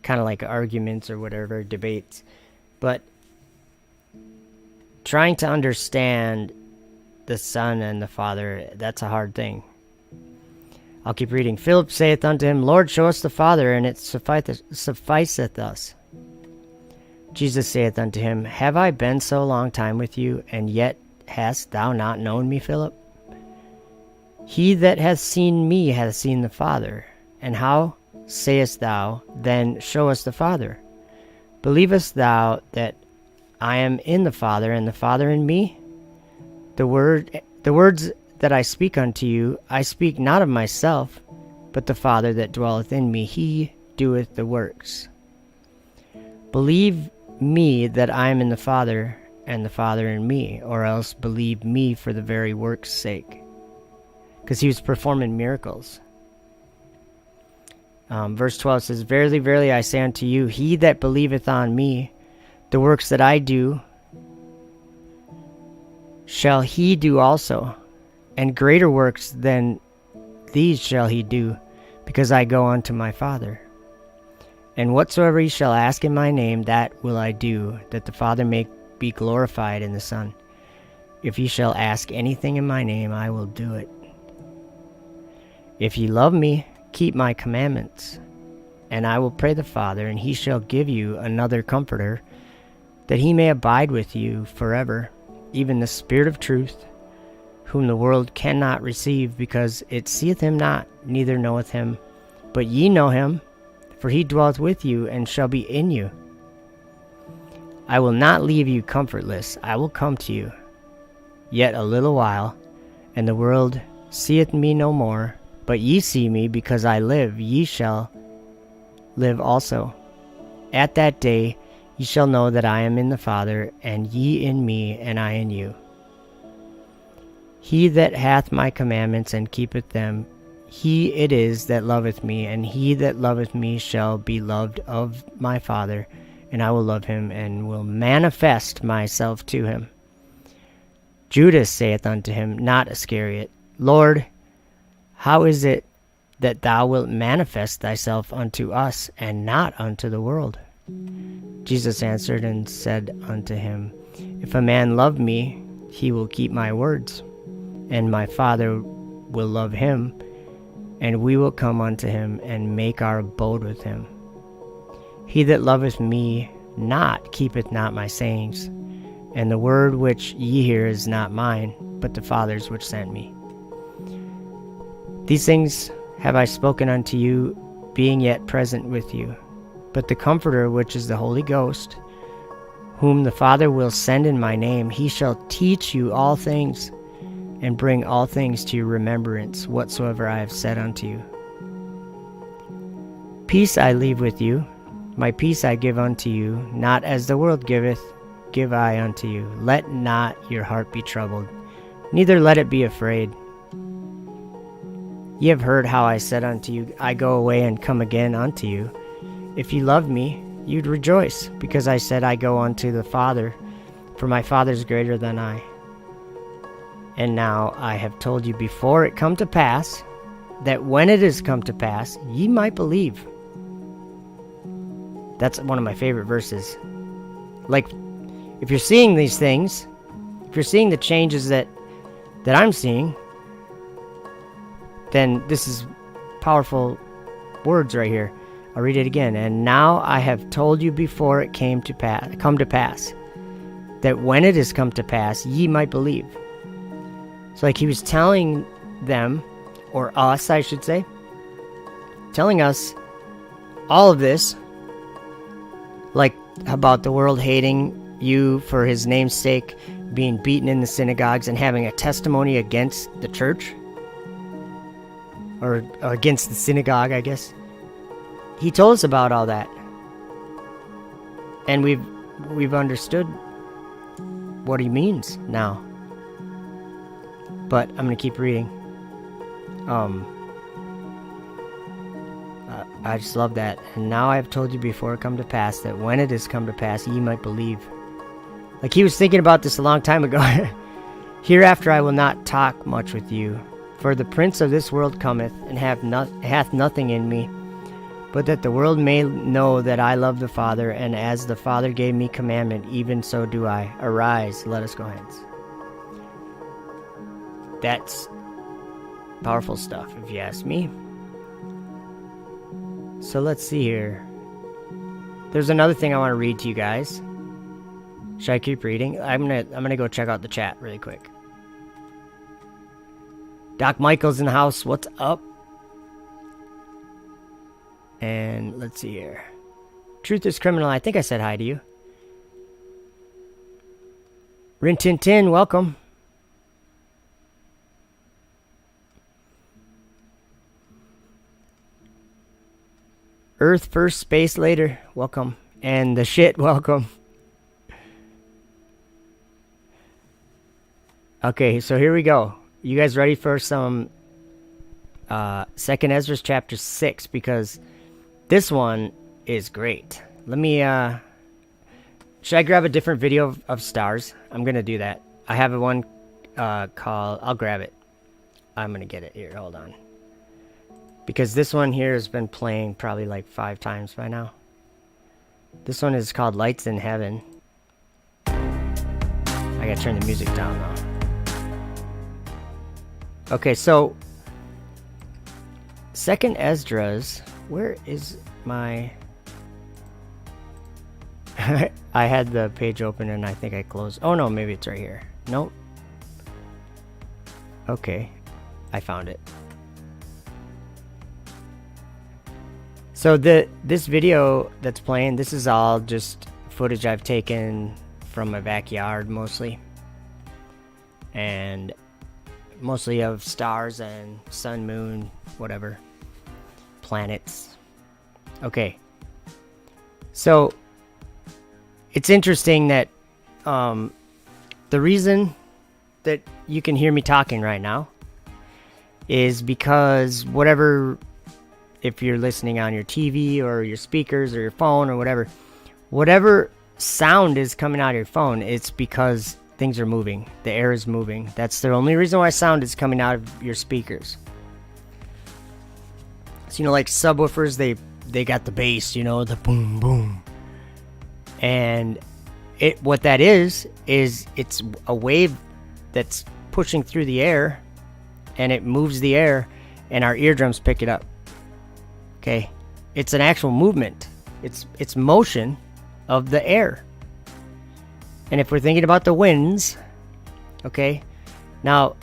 kind of like arguments or whatever, debates. But trying to understand the Son and the Father, that's a hard thing. I'll keep reading. Philip saith unto him, Lord, show us the Father, and it sufficeth us. Jesus saith unto him, Have I been so long time with you, and yet hast thou not known me, Philip? He that hath seen me hath seen the Father. And how sayest thou, then, show us the Father? Believest thou that I am in the Father, and the Father in me? The words that I speak unto you, I speak not of myself, but the Father that dwelleth in me, he doeth the works. Believe me that I am in the Father, and the Father in me, or else believe me for the very work's sake. Because he was performing miracles. Verse 12 says, Verily, verily, I say unto you, he that believeth on me, the works that I do, shall he do also, and greater works than these shall he do, because I go unto my Father. And whatsoever ye shall ask in my name, that will I do, that the Father may be glorified in the Son. If ye shall ask anything in my name, I will do it. If ye love me, keep my commandments. And I will pray the Father, and he shall give you another Comforter, that he may abide with you forever, even the Spirit of truth, whom the world cannot receive, because it seeth him not, neither knoweth him. But ye know him, for he dwelleth with you, and shall be in you. I will not leave you comfortless, I will come to you. Yet a little while, and the world seeth me no more, but ye see me, because I live, ye shall live also. At that day ye shall know that I am in the Father, and ye in me, and I in you. He that hath my commandments and keepeth them, he it is that loveth me, and he that loveth me shall be loved of my Father, and I will love him, and will manifest myself to him. Judas saith unto him, not Iscariot, Lord, how is it that thou wilt manifest thyself unto us, and not unto the world? Jesus answered and said unto him, If a man love me, he will keep my words, and my Father will love him, and we will come unto him, and make our abode with him. He that loveth me not keepeth not my sayings, and the word which ye hear is not mine, but the Father's which sent me. These things have I spoken unto you, being yet present with you. But the Comforter, which is the Holy Ghost, whom the Father will send in my name, he shall teach you all things, and bring all things to your remembrance, whatsoever I have said unto you. Peace I leave with you, my peace I give unto you, not as the world giveth, give I unto you. Let not your heart be troubled, neither let it be afraid. Ye have heard how I said unto you, I go away and come again unto you. If ye loved me, you'd rejoice, because I said, I go unto the Father, for my Father is greater than I. And now I have told you before it come to pass, that when it is come to pass, ye might believe. That's one of my favorite verses. Like, if you're seeing these things, if you're seeing the changes that I'm seeing, then this is powerful words right here. I'll read it again. And now I have told you before it come to pass, that when it is come to pass, ye might believe. So like he was telling them, or us, I should say, telling us all of this, like about the world hating you for his name's sake, being beaten in the synagogues, and having a testimony against the church, or against the synagogue, I guess. He told us about all that, and we've understood what he means now. But I'm gonna keep reading. I just love that. And now I have told you before it come to pass, that when it is come to pass, ye might believe. Like he was thinking about this a long time ago. Hereafter I will not talk much with you, for the prince of this world cometh, and hath nothing in me, but that the world may know that I love the Father, and as the Father gave me commandment, even so do I. Arise, let us go hence. That's powerful stuff, if you ask me. So let's see here. There's another thing I want to read to you guys. Should I keep reading? I'm gonna go check out the chat really quick. Doc Michael's in the house. What's up? And let's see here. Truth is Criminal. I think I said hi to you. Rin Tin Tin, welcome. Earth first, space later, welcome. And the shit, welcome. Okay, so here we go. You guys ready for some 2nd Ezra chapter 6? Because this one is great. Let me, should I grab a different video of stars? I'm going to do that. I have one called, I'll grab it. I'm going to get it here, hold on. Because this one here has been playing probably like 5 times by now. This one is called Lights in Heaven. I gotta turn the music down now. Okay, so 2nd Esdras, where is my... I had the page open and I think I closed. Oh no, maybe it's right here. Nope. Okay, I found it. So this video that's playing, this is all just footage I've taken from my backyard mostly. And mostly of stars and sun, moon, whatever. Planets. Okay. So it's interesting that the reason that you can hear me talking right now is because whatever, if you're listening on your TV or your speakers or your phone or whatever sound is coming out of your phone, it's because things are moving. The air is moving. That's the only reason why sound is coming out of your speakers. So, like subwoofers, they got the bass, the boom, boom. And what that is it's a wave that's pushing through the air, and it moves the air, and our eardrums pick it up. Okay? It's an actual movement. It's motion of the air. And if we're thinking about the winds, okay? Now,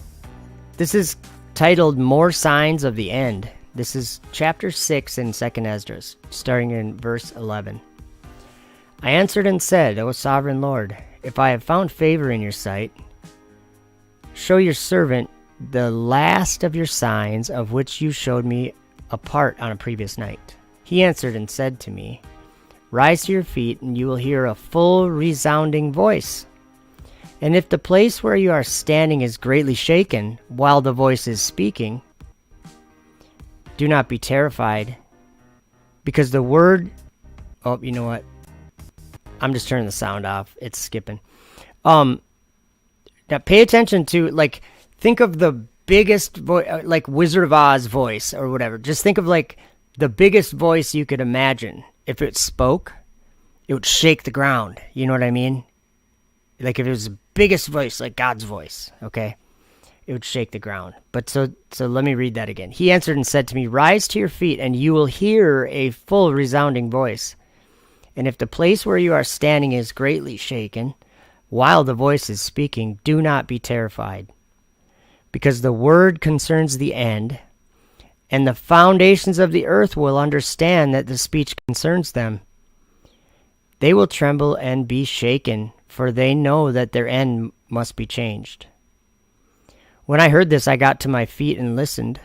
this is titled More Signs of the End. This is chapter 6 in 2nd Esdras, starting in verse 11. I answered and said, O sovereign Lord, if I have found favor in your sight, show your servant the last of your signs of which you showed me a part on a previous night. He answered and said to me, Rise to your feet, and you will hear a full resounding voice. And if the place where you are standing is greatly shaken while the voice is speaking, do not be terrified, because the word... Oh, you know what? I'm just turning the sound off. It's skipping. Now pay attention to, think of the biggest voice, like Wizard of Oz voice or whatever. Just think of, the biggest voice you could imagine. If it spoke, it would shake the ground. You know what I mean? Like if it was the biggest voice, like God's voice, okay? It would shake the ground. But so let me read that again. He answered and said to me, Rise to your feet, and you will hear a full resounding voice. And if the place where you are standing is greatly shaken, while the voice is speaking, do not be terrified. Because the word concerns the end, and the foundations of the earth will understand that the speech concerns them. They will tremble and be shaken, for they know that their end must be changed. When I heard this, I got to my feet and listened.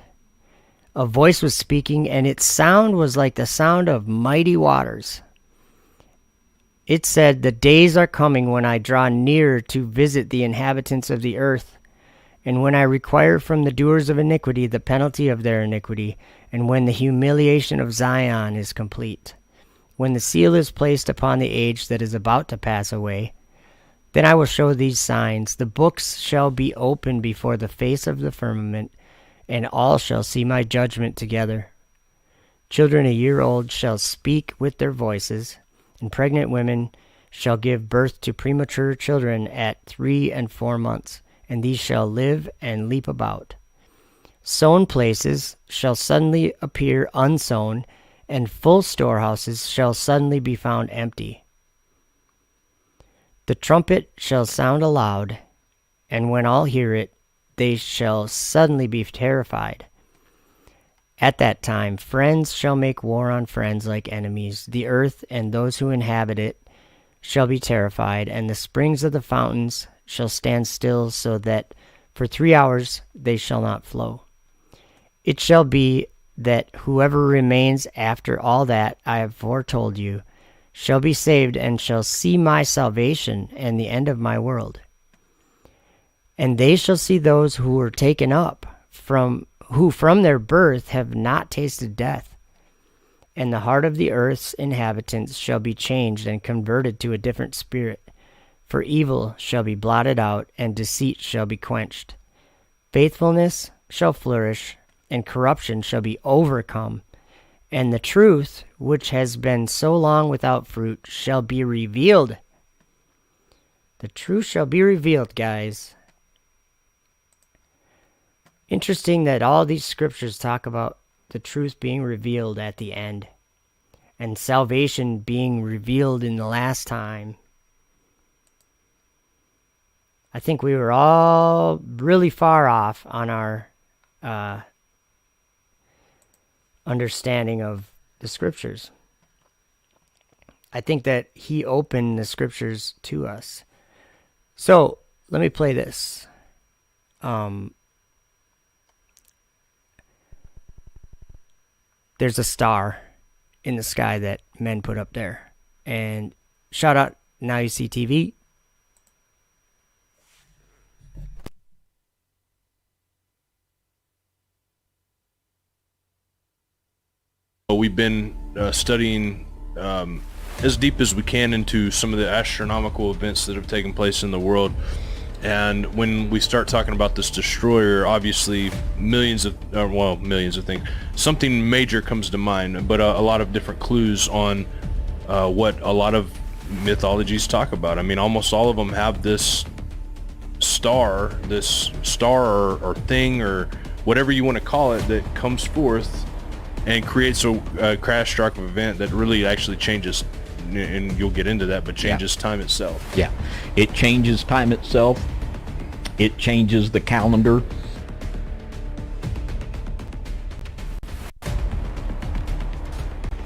A voice was speaking, and its sound was like the sound of mighty waters. It said, The days are coming when I draw near to visit the inhabitants of the earth, and when I require from the doers of iniquity the penalty of their iniquity, and when the humiliation of Zion is complete, when the seal is placed upon the age that is about to pass away, then I will show these signs. The books shall be opened before the face of the firmament, and all shall see my judgment together. Children a year old shall speak with their voices, and pregnant women shall give birth to premature children at 3 and 4 months, and these shall live and leap about. Sown places shall suddenly appear unsown, and full storehouses shall suddenly be found empty. The trumpet shall sound aloud, and when all hear it, they shall suddenly be terrified. At that time, friends shall make war on friends like enemies. The earth and those who inhabit it shall be terrified, and the springs of the fountains shall stand still, so that for 3 hours they shall not flow. It shall be that whoever remains after all that I have foretold you shall be saved, and shall see my salvation and the end of my world. And they shall see those who were taken up, who from their birth have not tasted death. And the heart of the earth's inhabitants shall be changed and converted to a different spirit. For evil shall be blotted out, and deceit shall be quenched. Faithfulness shall flourish, and corruption shall be overcome. And the truth, which has been so long without fruit, shall be revealed. The truth shall be revealed, guys. Interesting that all these scriptures talk about the truth being revealed at the end, and salvation being revealed in the last time. I think we were all really far off on our understanding of the scriptures. I think that he opened the scriptures to us. So let me play this. There's a star in the sky that men put up there. And shout out Now You See TV. We've been studying as deep as we can into some of the astronomical events that have taken place in the world. And when we start talking about this destroyer, obviously millions of things, something major comes to mind, but a lot of different clues on what a lot of mythologies talk about. I mean, almost all of them have this star or thing or whatever you want to call it that comes forth and creates a catastrophic event that really actually changes, and you'll get into that, but changes time itself. Yeah, it changes time itself. It changes the calendar.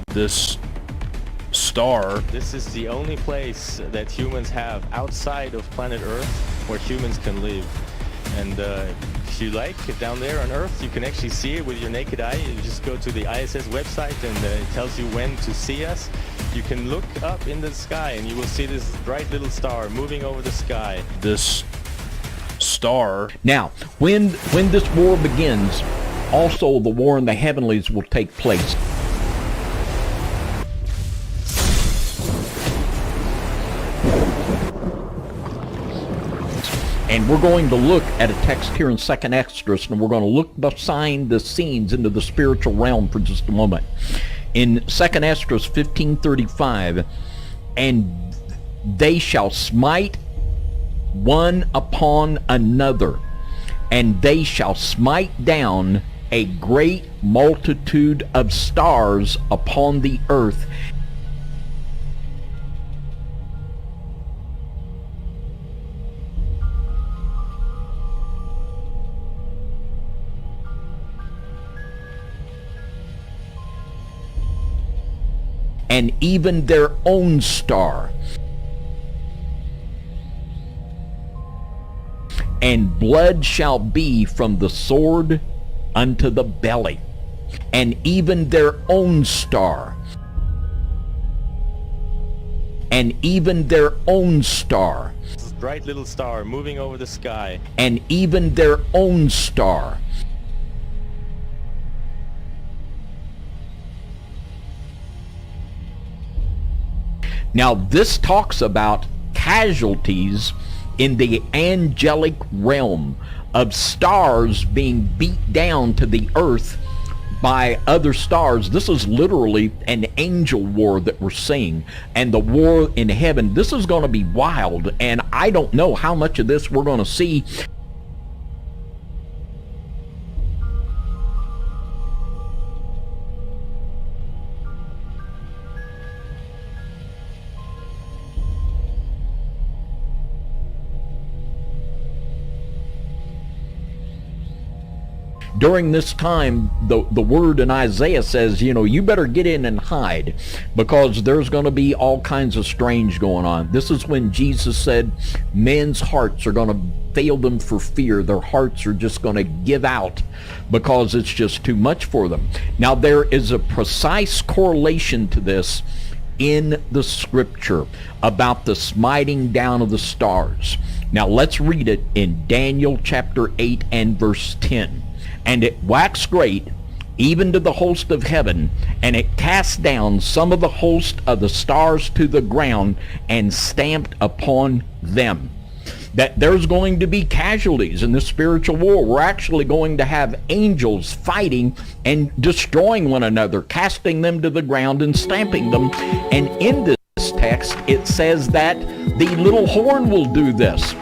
This star. This is the only place that humans have outside of planet Earth where humans can live. And if you like, down there on Earth, you can actually see it with your naked eye. You just go to the ISS website and it tells you when to see us. You can look up in the sky and you will see this bright little star moving over the sky. This star. Now, when this war begins, also the war in the heavenlies will take place. And we're going to look at a text here in 2nd Esdras, and we're going to look behind the scenes into the spiritual realm for just a moment. In 2nd Esdras 15:35, and they shall smite one upon another, and they shall smite down a great multitude of stars upon the earth. And even their own star. And blood shall be from the sword unto the belly, and even their own star. And even their own star. This bright little star moving over the sky. And even their own star. Now, this talks about casualties in the angelic realm of stars being beat down to the earth by other stars. This is literally an angel war that we're seeing, and the war in heaven. This is going to be wild, and I don't know how much of this we're going to see. During this time, the word in Isaiah says, you better get in and hide, because there's going to be all kinds of strange going on. This is when Jesus said men's hearts are going to fail them for fear. Their hearts are just going to give out because it's just too much for them. Now, there is a precise correlation to this in the scripture about the smiting down of the stars. Now, let's read it in Daniel chapter 8 and verse 10. And it waxed great, even to the host of heaven, and it cast down some of the host of the stars to the ground, and stamped upon them. That there's going to be casualties in this spiritual war. We're actually going to have angels fighting and destroying one another, casting them to the ground and stamping them. And in this text, it says that the little horn will do this.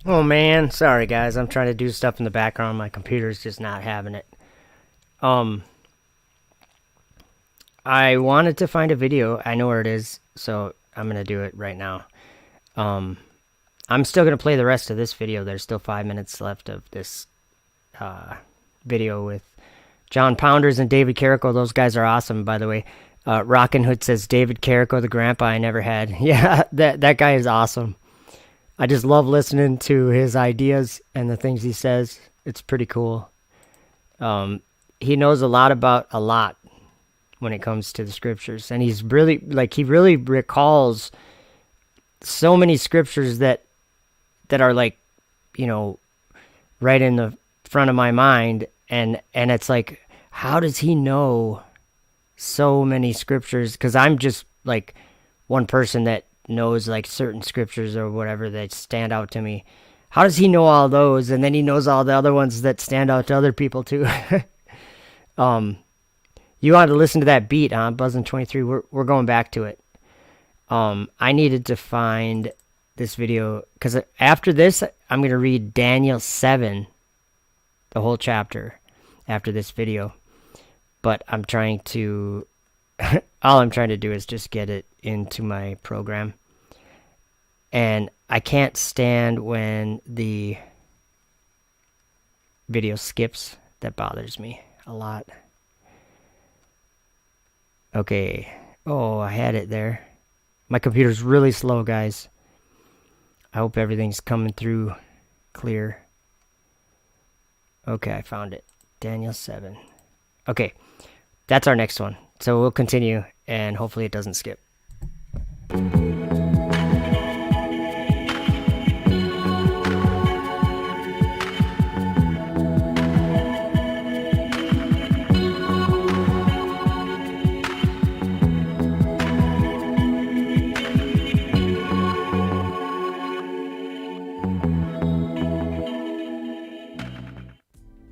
Oh man, sorry guys, I'm trying to do stuff in the background. My computer's just not having it. I wanted to find a video. I know where it is, so I'm going to do it right now. I'm still going to play the rest of this video. There's still 5 minutes left of this video with John Pounders and David Carrico. Those guys are awesome, by the way. Rockin' Hood says, David Carrico, the grandpa I never had. Yeah, that guy is awesome. I just love listening to his ideas and the things he says. It's pretty cool. He knows a lot about a lot. when it comes to the scriptures. And he's really, like, he really recalls so many scriptures that are, like, you know, right in the front of my mind. And it's like, how does he know so many scriptures? Because I'm just, like, one person that knows, like, certain scriptures or whatever that stand out to me. How does he know all those? And then he knows all the other ones that stand out to other people too. You wanted to listen to that beat, huh? Buzzin' 23. We're going back to it. I needed to find this video because after this, I'm going to read Daniel 7, the whole chapter after this video. But I'm trying to, all I'm trying to do is just get it into my program. And I can't stand when the video skips. That bothers me a lot. Okay. Oh, I had it there. My computer's really slow, guys. I hope everything's coming through clear. Okay, I found it. Daniel 7. Okay, that's our next one. So we'll continue, and hopefully it doesn't skip.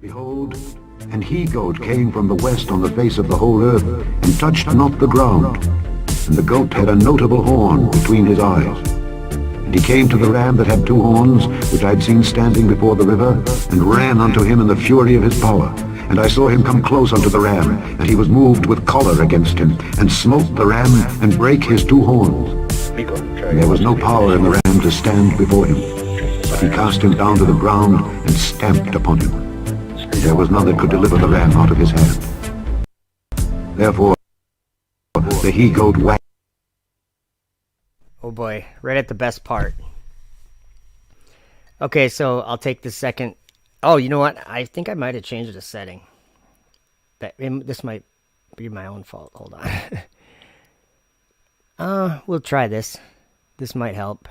Behold, an he-goat came from the west on the face of the whole earth, and touched not the ground. And the goat had a notable horn between his eyes. And he came to the ram that had two horns, which I had seen standing before the river, and ran unto him in the fury of his power. And I saw him come close unto the ram, and he was moved with choler against him, and smote the ram, and brake his two horns. And there was no power in the ram to stand before him. But he cast him down to the ground, and stamped upon him. There was none that could deliver the ram out of his hand. Therefore, the he-goat wagged. Oh boy, right at the best part. Okay, so I'll take the second. Oh, you know what? I think I might have changed the setting. This might be my own fault. Hold on. We'll try this. This might help.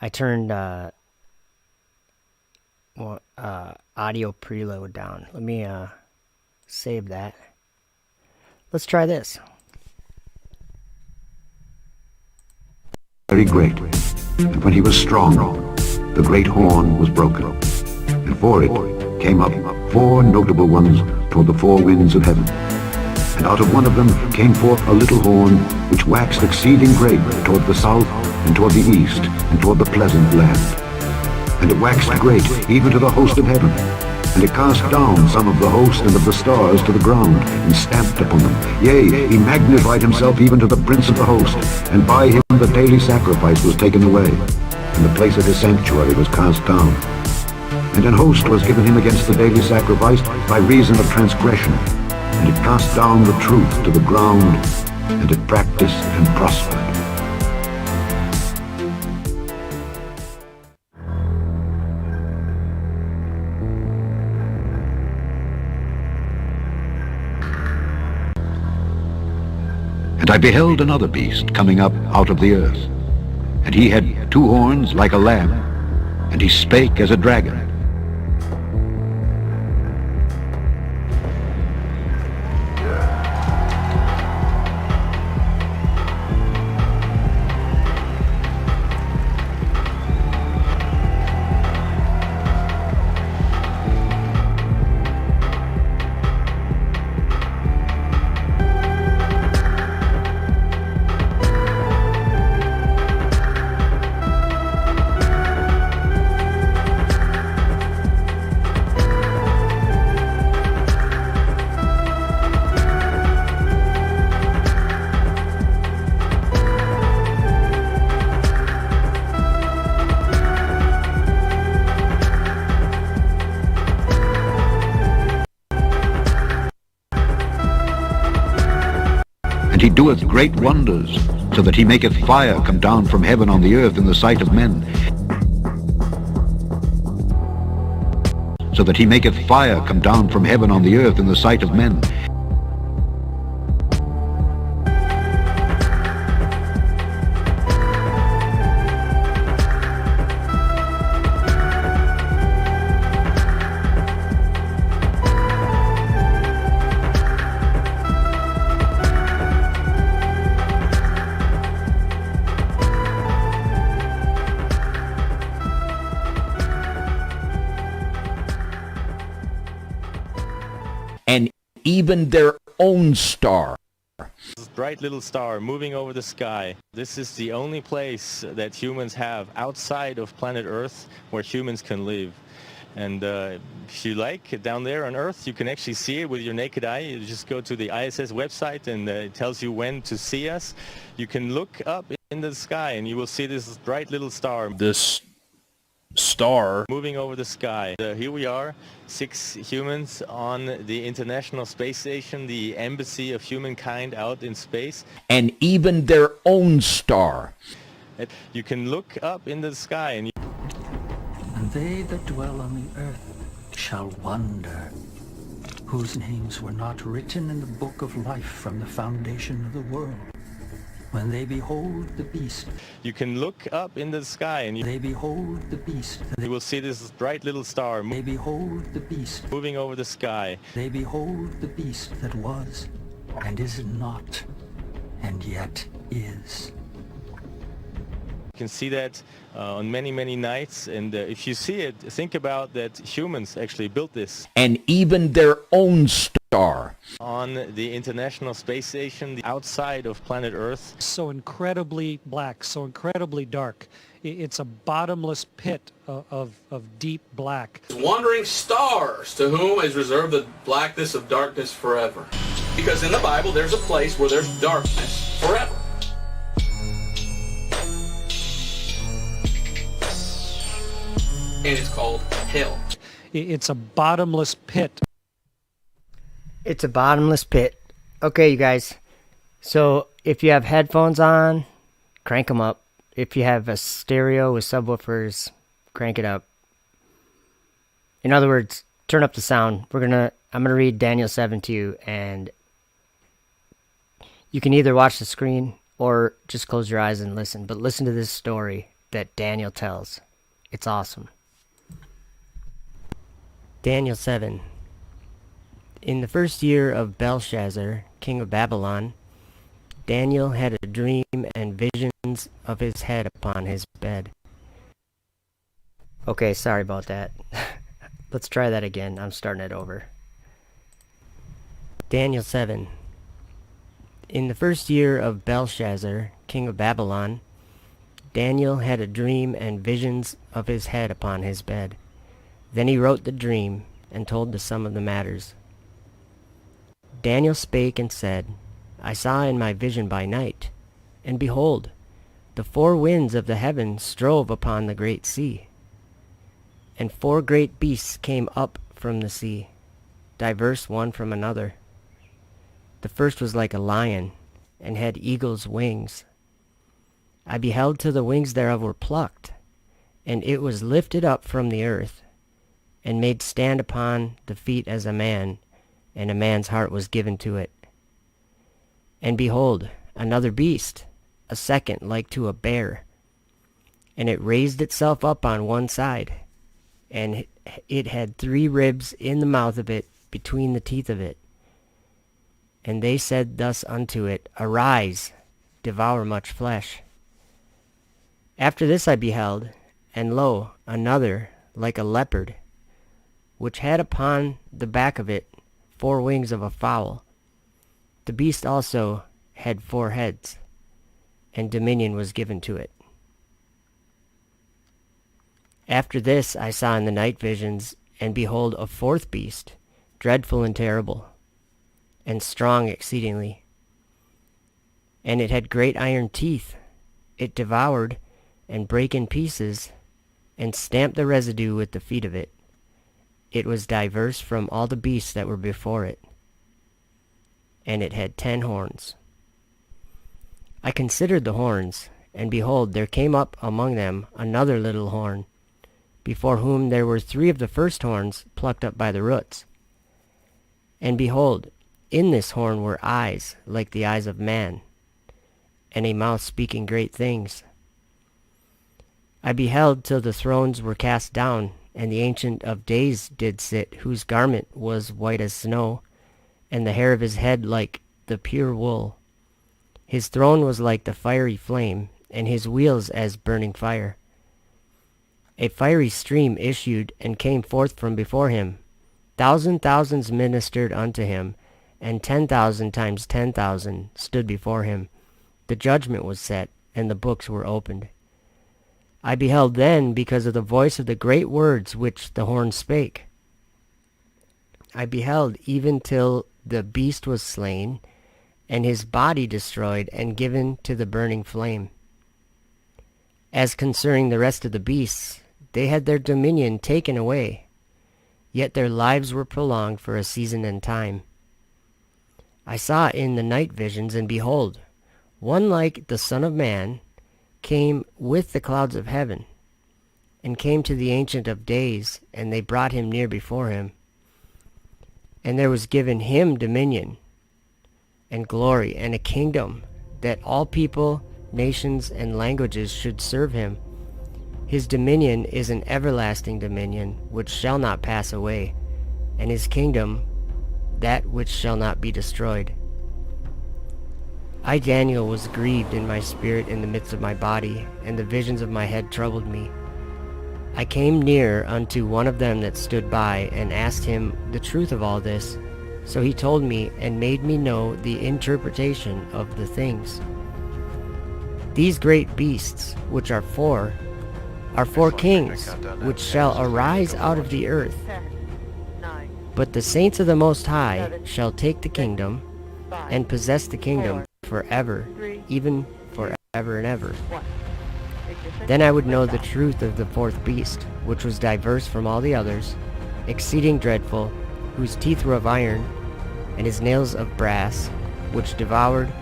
I turned audio preload down. Let me save that. Let's try this. Very great, and when he was strong, the great horn was broken, and for it came up four notable ones toward the four winds of heaven. And out of one of them came forth a little horn, which waxed exceeding great toward the south, and toward the east, and toward the pleasant land. And it waxed great, even to the host of heaven. And it cast down some of the host and of the stars to the ground, and stamped upon them. Yea, he magnified himself even to the prince of the host, and by him the daily sacrifice was taken away, and the place of his sanctuary was cast down. And an host was given him against the daily sacrifice by reason of transgression, and it cast down the truth to the ground, and it practiced and prospered. And I beheld another beast coming up out of the earth. And he had two horns like a lamb, and he spake as a dragon. And he doeth great wonders, so that he maketh fire come down from heaven on the earth in the sight of men. So that he maketh fire come down from heaven on the earth in the sight of men. and even their own star. This bright little star moving over the sky. This is the only place that humans have outside of planet Earth where humans can live. And if you like, down there on Earth, you can actually see it with your naked eye. You just go to the ISS website and it tells you when to see us. You can look up in the sky and you will see this bright little star. This star Moving over the sky. Here we are, 6 humans on the International Space Station, the embassy of humankind out in space. And even their own star. You can look up in the sky and And they that dwell on the earth shall wonder, whose names were not written in the book of life from the foundation of the world. When they behold the beast, you can look up in the sky and they behold the beast. you will see this bright little star They behold the beast. moving over the sky. They behold the beast that was, and is not, and yet is. You can see that on many, many nights. And if you see it, think about that humans actually built this. And even their own star. On the International Space Station, outside of planet Earth. So incredibly black, so incredibly dark. It's a bottomless pit of deep black. Wandering stars, to whom is reserved the blackness of darkness forever. Because in the Bible, there's a place where there's darkness forever. And it's called hell. It's a bottomless pit. It's a bottomless pit. Okay, you guys. So if you have headphones on, crank them up. If you have a stereo with subwoofers, crank it up. In other words, turn up the sound. I'm gonna read Daniel 7 to you, and you can either watch the screen or just close your eyes and listen. But listen to this story that Daniel tells. It's awesome. Daniel 7. In the first year of Belshazzar, king of Babylon, Daniel had a dream and visions of his head upon his bed. Okay, sorry about that. Let's try that again. I'm starting it over. Daniel 7. In the first year of Belshazzar, king of Babylon, Daniel had a dream and visions of his head upon his bed. Then he wrote the dream and told the sum of the matters. Daniel spake and said, I saw in my vision by night, and behold, the 4 winds of the heaven strove upon the great sea. And 4 great beasts came up from the sea, diverse one from another. The first was like a lion, and had eagle's wings. I beheld till the wings thereof were plucked, and it was lifted up from the earth, and made stand upon the feet as a man, and a man's heart was given to it. And behold, another beast, a second like to a bear, and it raised itself up on one side, and it had 3 ribs in the mouth of it, between the teeth of it. And they said thus unto it, Arise, devour much flesh. After this I beheld, and lo, another, like a leopard, which had upon the back of it 4 wings of a fowl. The beast also had 4 heads, and dominion was given to it. After this I saw in the night visions, and behold, a 4th beast, dreadful and terrible, and strong exceedingly. And it had great iron teeth. It devoured, and brake in pieces, and stamped the residue with the feet of it. It was diverse from all the beasts that were before it, and it had 10 horns. I considered the horns, and behold, there came up among them another little horn, before whom there were 3 of the first horns plucked up by the roots. And behold, in this horn were eyes like the eyes of man, and a mouth speaking great things. I beheld till the thrones were cast down, and the Ancient of Days did sit, whose garment was white as snow, and the hair of his head like the pure wool. His throne was like the fiery flame, and his wheels as burning fire. A fiery stream issued and came forth from before him. thousands ministered unto him, and 10,000 times 10,000 stood before him. The judgment was set, and the books were opened. I beheld then because of the voice of the great words which the horn spake. I beheld even till the beast was slain, and his body destroyed and given to the burning flame. As concerning the rest of the beasts, they had their dominion taken away, yet their lives were prolonged for a season and time. I saw in the night visions, and behold, one like the Son of Man came with the clouds of heaven, and came to the Ancient of Days, and they brought him near before him. And there was given him dominion, and glory, and a kingdom, that all people, nations, and languages should serve him. His dominion is an everlasting dominion, which shall not pass away, and his kingdom that which shall not be destroyed. I, Daniel, was grieved in my spirit in the midst of my body, and the visions of my head troubled me. I came near unto one of them that stood by, and asked him the truth of all this. So he told me, and made me know the interpretation of the things. These great beasts, which are four kings, which shall arise out of the earth. But the saints of the Most High shall take the kingdom, and possess the kingdom forever, even forever and ever. Then I would know the truth of the fourth beast, which was diverse from all the others, exceeding dreadful, whose teeth were of iron, and his nails of brass, which devoured,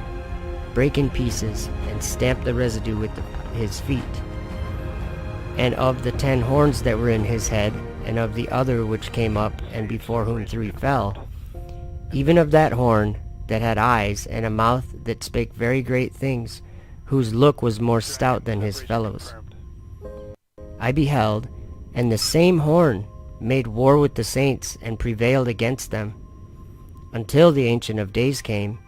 brake in pieces, and stamped the residue with his feet. And of the 10 horns that were in his head, and of the other which came up, and before whom 3 fell, even of that horn that had eyes, and a mouth that spake very great things, whose look was more stout than his fellows. I beheld, and the same horn made war with the saints, and prevailed against them, until the Ancient of Days came,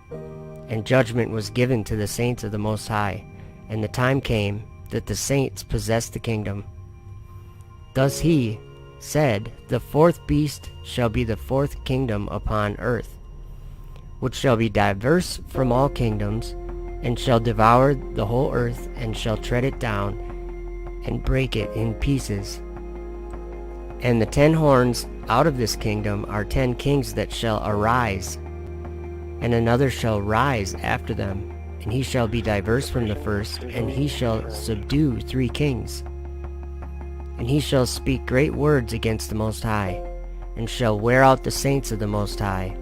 and judgment was given to the saints of the Most High, and the time came that the saints possessed the kingdom. Thus he said, the fourth beast shall be the fourth kingdom upon earth, which shall be diverse from all kingdoms, and shall devour the whole earth, and shall tread it down, and break it in pieces. And the 10 horns out of this kingdom are 10 kings that shall arise, and another shall rise after them, and he shall be diverse from the first, and he shall subdue 3 kings. And he shall speak great words against the Most High, and shall wear out the saints of the Most High,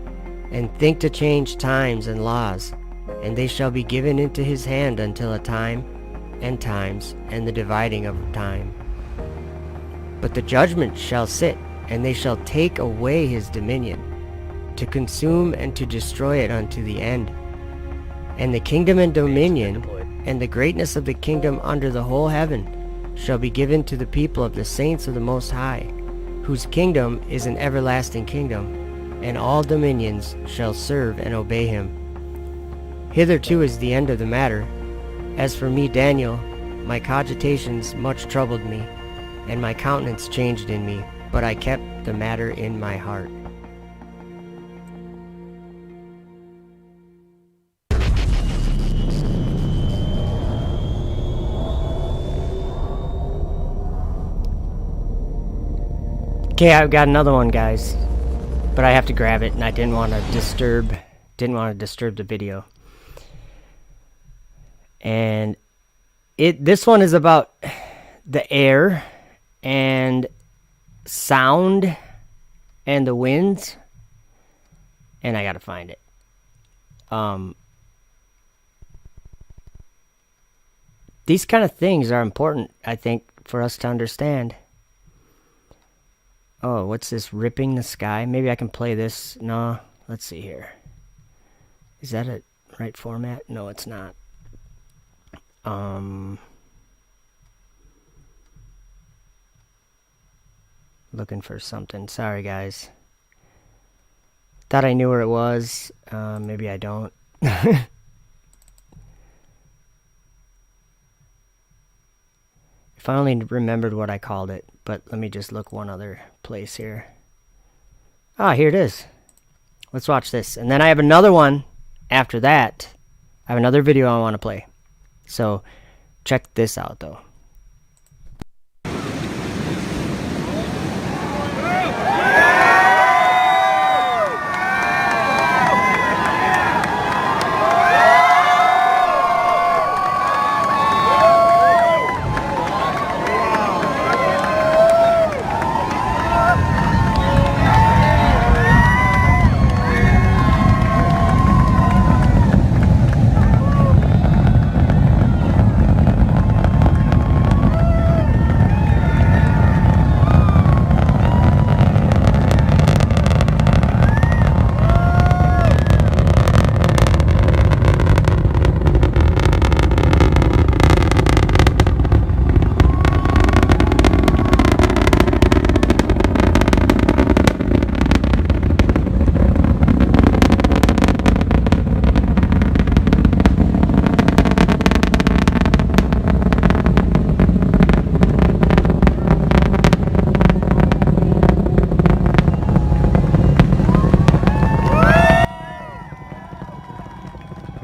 and think to change times and laws, and they shall be given into his hand until a time and times, and the dividing of time. But the judgment shall sit, and they shall take away his dominion, to consume and to destroy it unto the end. And the kingdom and dominion, and the greatness of the kingdom under the whole heaven, shall be given to the people of the saints of the Most High, whose kingdom is an everlasting kingdom, and all dominions shall serve and obey him. Hitherto is the end of the matter. As for me, Daniel, my cogitations much troubled me, and my countenance changed in me, but I kept the matter in my heart. Okay, I've got another one, guys, but I have to grab it, and I didn't want to disturb the video. And this one is about the air and sound and the winds, and I gotta find it. These kind of things are important, I think, for us to understand. Oh, what's this? Ripping the sky? Maybe I can play this. No, let's see here. Is that a right format? No, it's not. Looking for something. Sorry, guys. Thought I knew where it was. Maybe I don't. If I only remembered what I called it. But let me just look one other place here. Ah, here it is. Let's watch this. And then I have another one after that. I have another video I want to play. So check this out, though.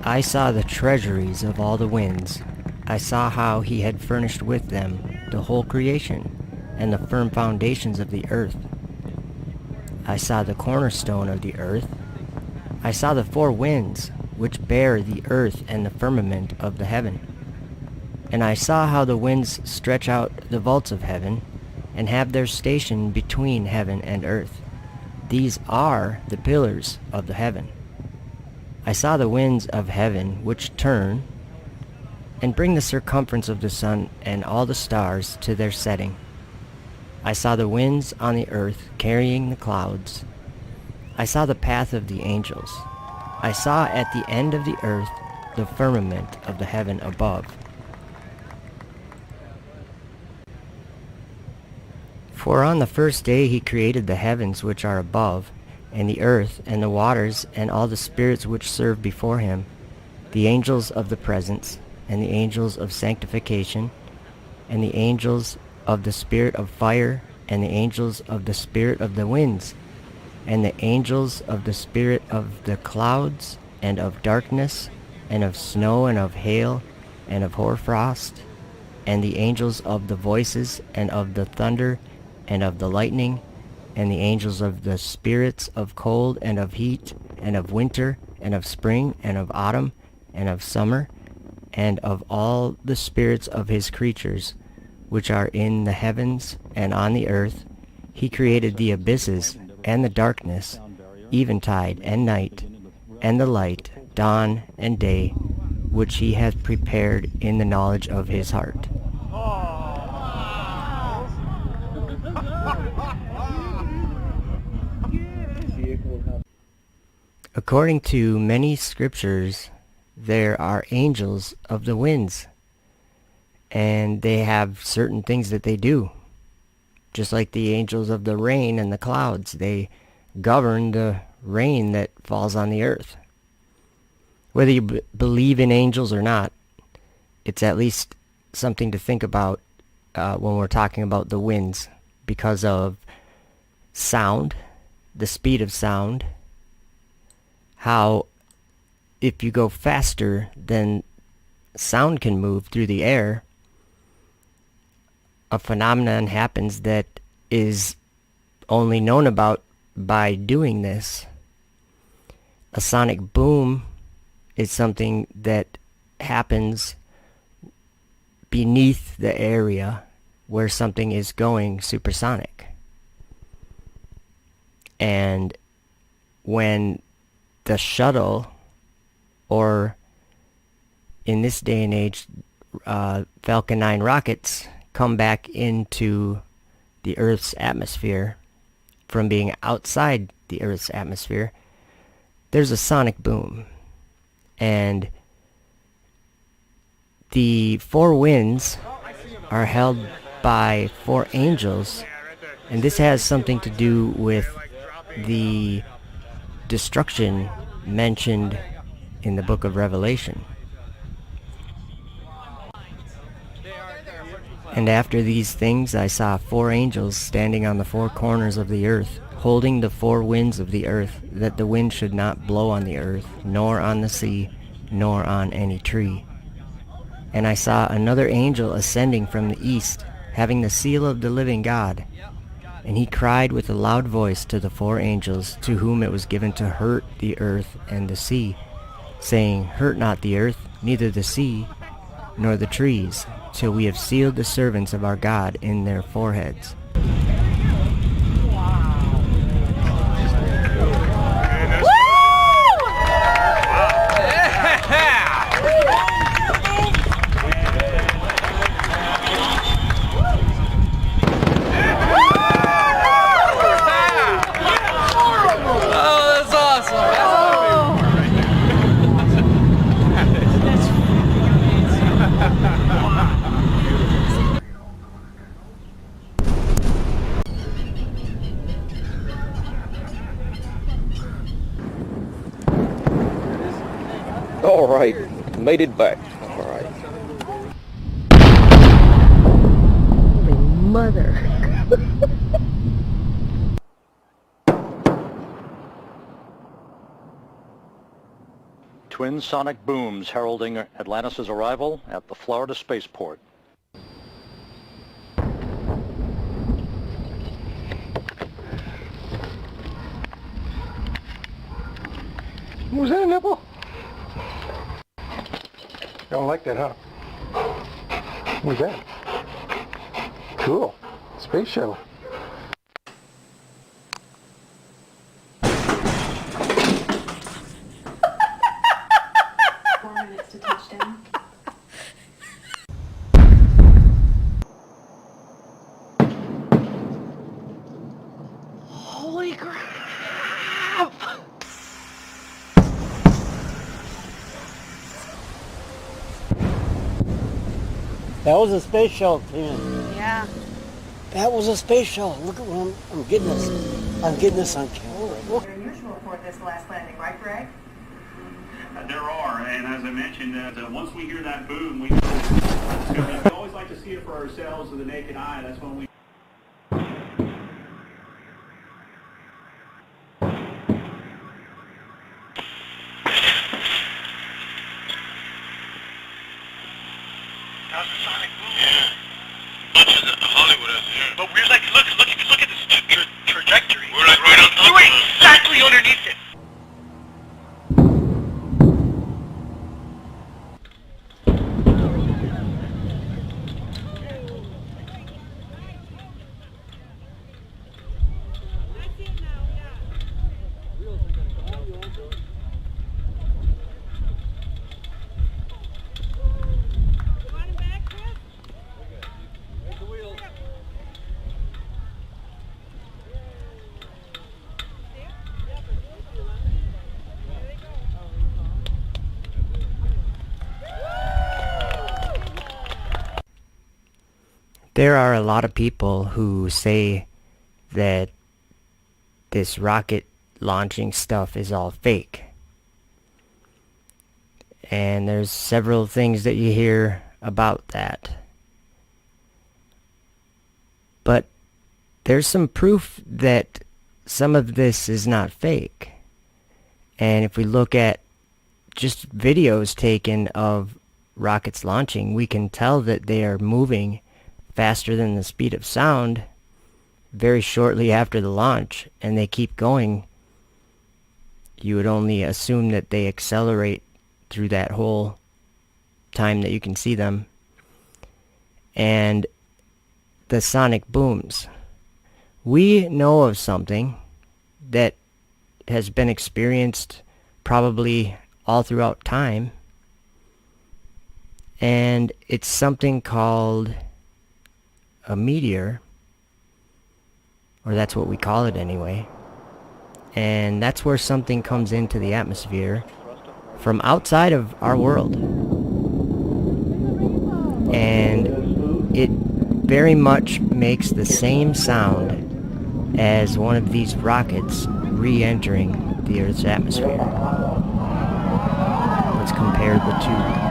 I saw the treasuries of all the winds. I saw how he had furnished with them the whole creation, and the firm foundations of the earth. I saw the cornerstone of the earth. I saw the four winds, which bear the earth and the firmament of the heaven. And I saw how the winds stretch out the vaults of heaven, and have their station between heaven and earth. These are the pillars of the heaven. I saw the winds of heaven which turn and bring the circumference of the sun and all the stars to their setting. I saw the winds on the earth carrying the clouds. I saw the path of the angels. I saw at the end of the earth the firmament of the heaven above. For on the first day he created the heavens which are above, and the earth, and the waters, and all the spirits which serve before him, the angels of the presence, and the angels of sanctification, and the angels of the spirit of fire, and the angels of the spirit of the winds, and the angels of the spirit of the clouds, and of darkness, and of snow, and of hail, and of hoarfrost, and the angels of the voices, and of the thunder, and of the lightning, and the angels of the spirits of cold, and of heat, and of winter, and of spring, and of autumn, and of summer, and of all the spirits of his creatures, which are in the heavens and on the earth. He created the abysses, and the darkness, eventide and night, and the light, dawn and day, which he hath prepared in the knowledge of his heart. According to many scriptures, there are angels of the winds, and they have certain things that they do. Just like the angels of the rain and the clouds, they govern the rain that falls on the earth. Whether you believe in angels or not, it's at least something to think about when we're talking about the winds, because of sound, the speed of sound, how if you go faster than sound can move through the air, a phenomenon happens that is only known about by doing this. A sonic boom is something that happens beneath the area where something is going supersonic. And when the shuttle, or in this day and age, Falcon 9 rockets come back into the Earth's atmosphere from being outside the Earth's atmosphere, there's a sonic boom. And the four winds are held by four angels, and this has something to do with the destruction mentioned in the book of Revelation. And after these things I saw four angels standing on the four corners of the earth, holding the four winds of the earth, that the wind should not blow on the earth, nor on the sea, nor on any tree. And I saw another angel ascending from the east, having the seal of the living God. And he cried with a loud voice to the four angels, to whom it was given to hurt the earth and the sea, saying, Hurt not the earth, neither the sea, nor the trees, till we have sealed the servants of our God in their foreheads. All right, made it back. All right. Holy mother. Twin sonic booms heralding Atlantis' arrival at the Florida spaceport. Was that a nipple? Don't like that, huh? What's that? Cool. Space shuttle. 4 minutes to touchdown. Holy crap! That was a space shuttle, Tina. Yeah. That was a space shuttle. Look at what I'm getting this. I'm getting this on camera. Look. Unusual for this last landing, right, Greg? There are, and as I mentioned, once we hear that boom, we always like to see it for ourselves with the naked eye. That's when we. How's the sonic boom? Yeah. Bunch of Hollywood out there. But we're like, look at this trajectory. We're like right on top. We're exactly underneath it. There are a lot of people who say that this rocket launching stuff is all fake. And there's several things that you hear about that. But there's some proof that some of this is not fake. And if we look at just videos taken of rockets launching, we can tell that they are moving faster than the speed of sound very shortly after the launch, and they keep going. You would only assume that they accelerate through that whole time that you can see them. And the sonic booms. We know of something that has been experienced probably all throughout time, and it's something called a meteor, or that's what we call it anyway. And that's where something comes into the atmosphere from outside of our world, and it very much makes the same sound as one of these rockets re-entering the Earth's atmosphere. Let's compare the two.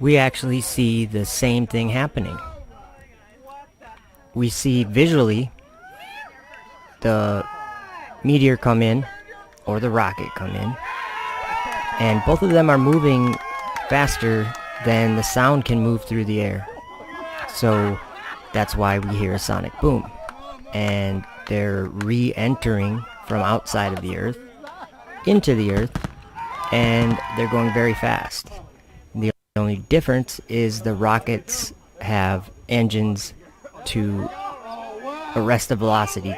We actually see the same thing happening. We see visually the meteor come in, or the rocket come in, and both of them are moving faster than the sound can move through the air. So that's why we hear a sonic boom. And they're re-entering from outside of the Earth into the Earth, and they're going very fast. The only difference is the rockets have engines to arrest the velocity.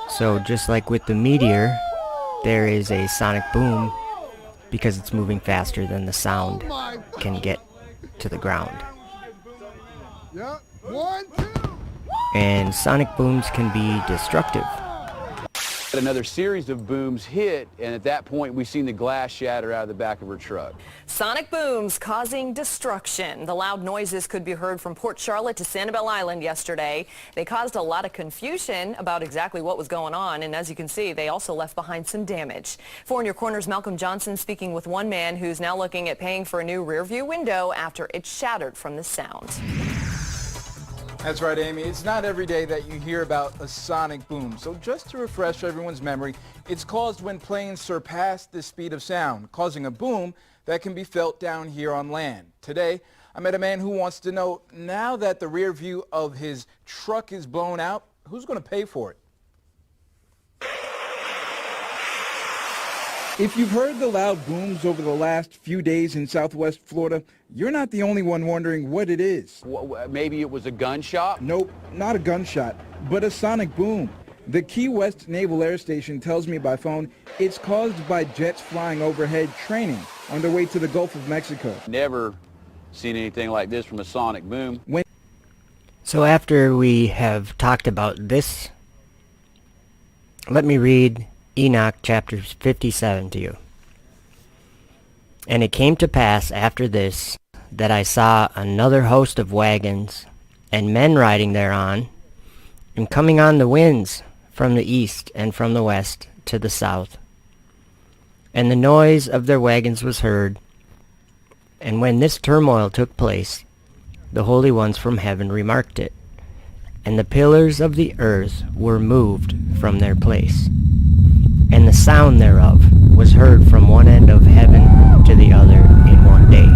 So just like with the meteor, there is a sonic boom because it's moving faster than the sound can get to the ground. And sonic booms can be destructive. Another series of booms hit, and at that point we've seen the glass shatter out of the back of her truck. Sonic booms causing destruction. The loud noises could be heard from Port Charlotte to Sanibel Island yesterday. They caused a lot of confusion about exactly what was going on, and as you can see, they also left behind some damage. 4 in Your Corner's Malcolm Johnson speaking with one man who's now looking at paying for a new rear-view window after it shattered from the sound. That's right, Amy. It's not every day that you hear about a sonic boom. So just to refresh everyone's memory, it's caused when planes surpass the speed of sound, causing a boom that can be felt down here on land. Today, I met a man who wants to know, now that the rear view of his truck is blown out, who's going to pay for it? If you've heard the loud booms over the last few days in Southwest Florida, you're not the only one wondering what it is. Maybe it was a gunshot? Nope, not a gunshot, but a sonic boom. The Key West Naval Air Station tells me by phone it's caused by jets flying overhead training on their way to the Gulf of Mexico. Never seen anything like this from a sonic boom. So after we have talked about this, let me read Enoch chapter 57 to you. And it came to pass after this, that I saw another host of wagons, and men riding thereon, and coming on the winds from the east and from the west to the south. And the noise of their wagons was heard. And when this turmoil took place, the holy ones from heaven remarked it, and the pillars of the earth were moved from their place, and the sound thereof was heard from one end of heaven to the other in one day.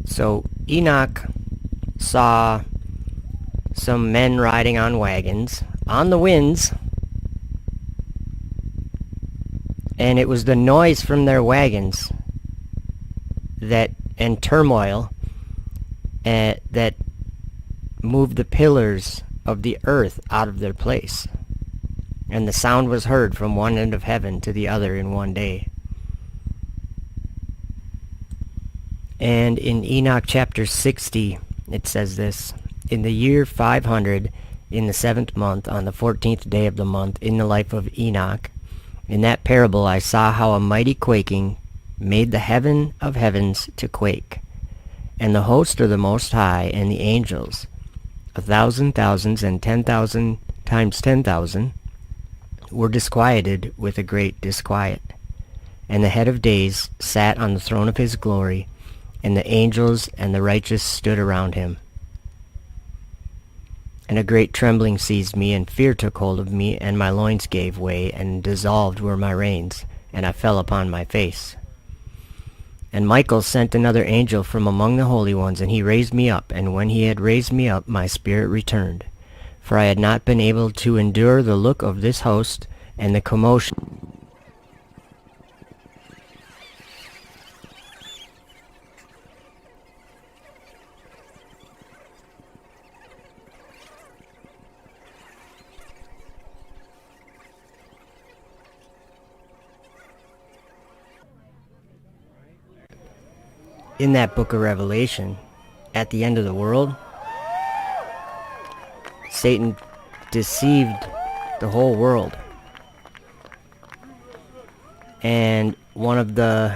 So Enoch saw some men riding on wagons on the winds, and it was the noise from their wagons that and turmoil that moved the pillars of the earth out of their place, and the sound was heard from one end of heaven to the other in one day. And in Enoch chapter 60, it says this, in the year 500, in the 7th month, on the 14th day of the month, in the life of Enoch, in that parable I saw how a mighty quaking made the heaven of heavens to quake, and the host of the Most High and the angels, 1,000 thousands and 10,000 times 10,000, were disquieted with a great disquiet. And the head of days sat on the throne of his glory, and the angels and the righteous stood around him. And a great trembling seized me, and fear took hold of me, and my loins gave way, and dissolved were my reins, and I fell upon my face. And Michael sent another angel from among the holy ones, and he raised me up. And when he had raised me up, my spirit returned. For I had not been able to endure the look of this host and the commotion. In that book of Revelation, at the end of the world, Satan deceived the whole world. And one of the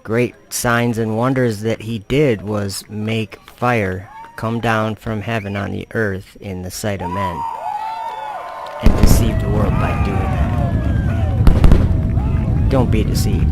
great signs and wonders that he did was make fire come down from heaven on the earth in the sight of men, and deceive the world by doing that. Don't be deceived.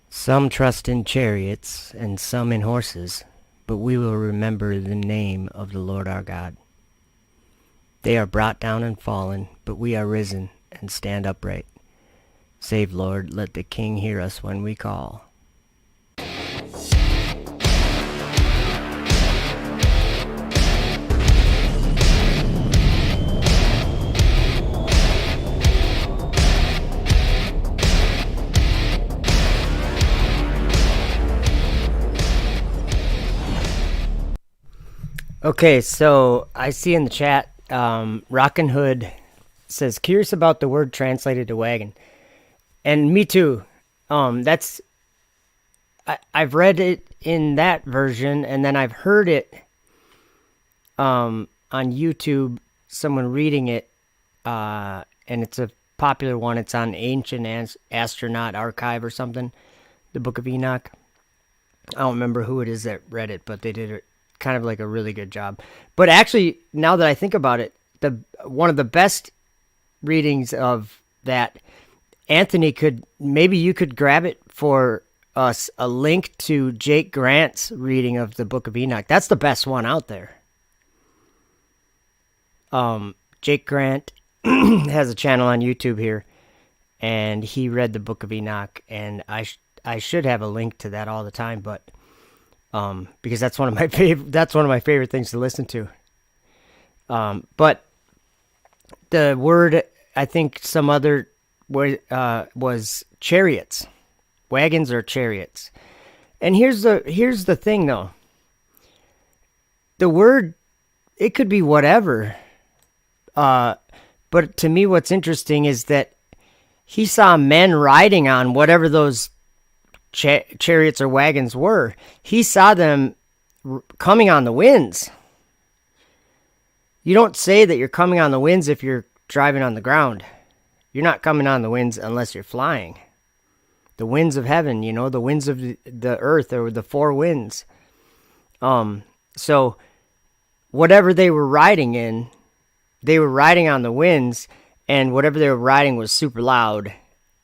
Some trust in chariots, and some in horses, but we will remember the name of the Lord our God. They are brought down and fallen, but we are risen and stand upright. Save, Lord, let the King hear us when we call. Okay, so I see in the chat, Rockin' Hood says, curious about the word translated to wagon. And me too. I've read it in that version, and then I've heard it on YouTube, someone reading it, and it's a popular one. It's on Ancient Astronaut Archive or something, the Book of Enoch. I don't remember who it is that read it, but they did it kind of like a really good job. But actually, now that I think about it, one of the best readings of that, Anthony, maybe you could grab it for us, a link to Jake Grant's reading of the Book of Enoch. That's the best one out there. Jake Grant has a channel on YouTube here, and he read the Book of Enoch, and I should have a link to that all the time, but because that's one of my favorite things to listen to. But the word, I think some other word was chariots, wagons or chariots. And here's the thing though. The word, it could be whatever. But to me, what's interesting is that he saw men riding on whatever those chariots or wagons were. He saw them coming on the winds. You don't say that you're coming on the winds if you're driving on the ground. You're not coming on the winds unless you're flying. The winds of heaven, the winds of the earth, or the four winds. So whatever they were riding in, they were riding on the winds, and whatever they were riding was super loud,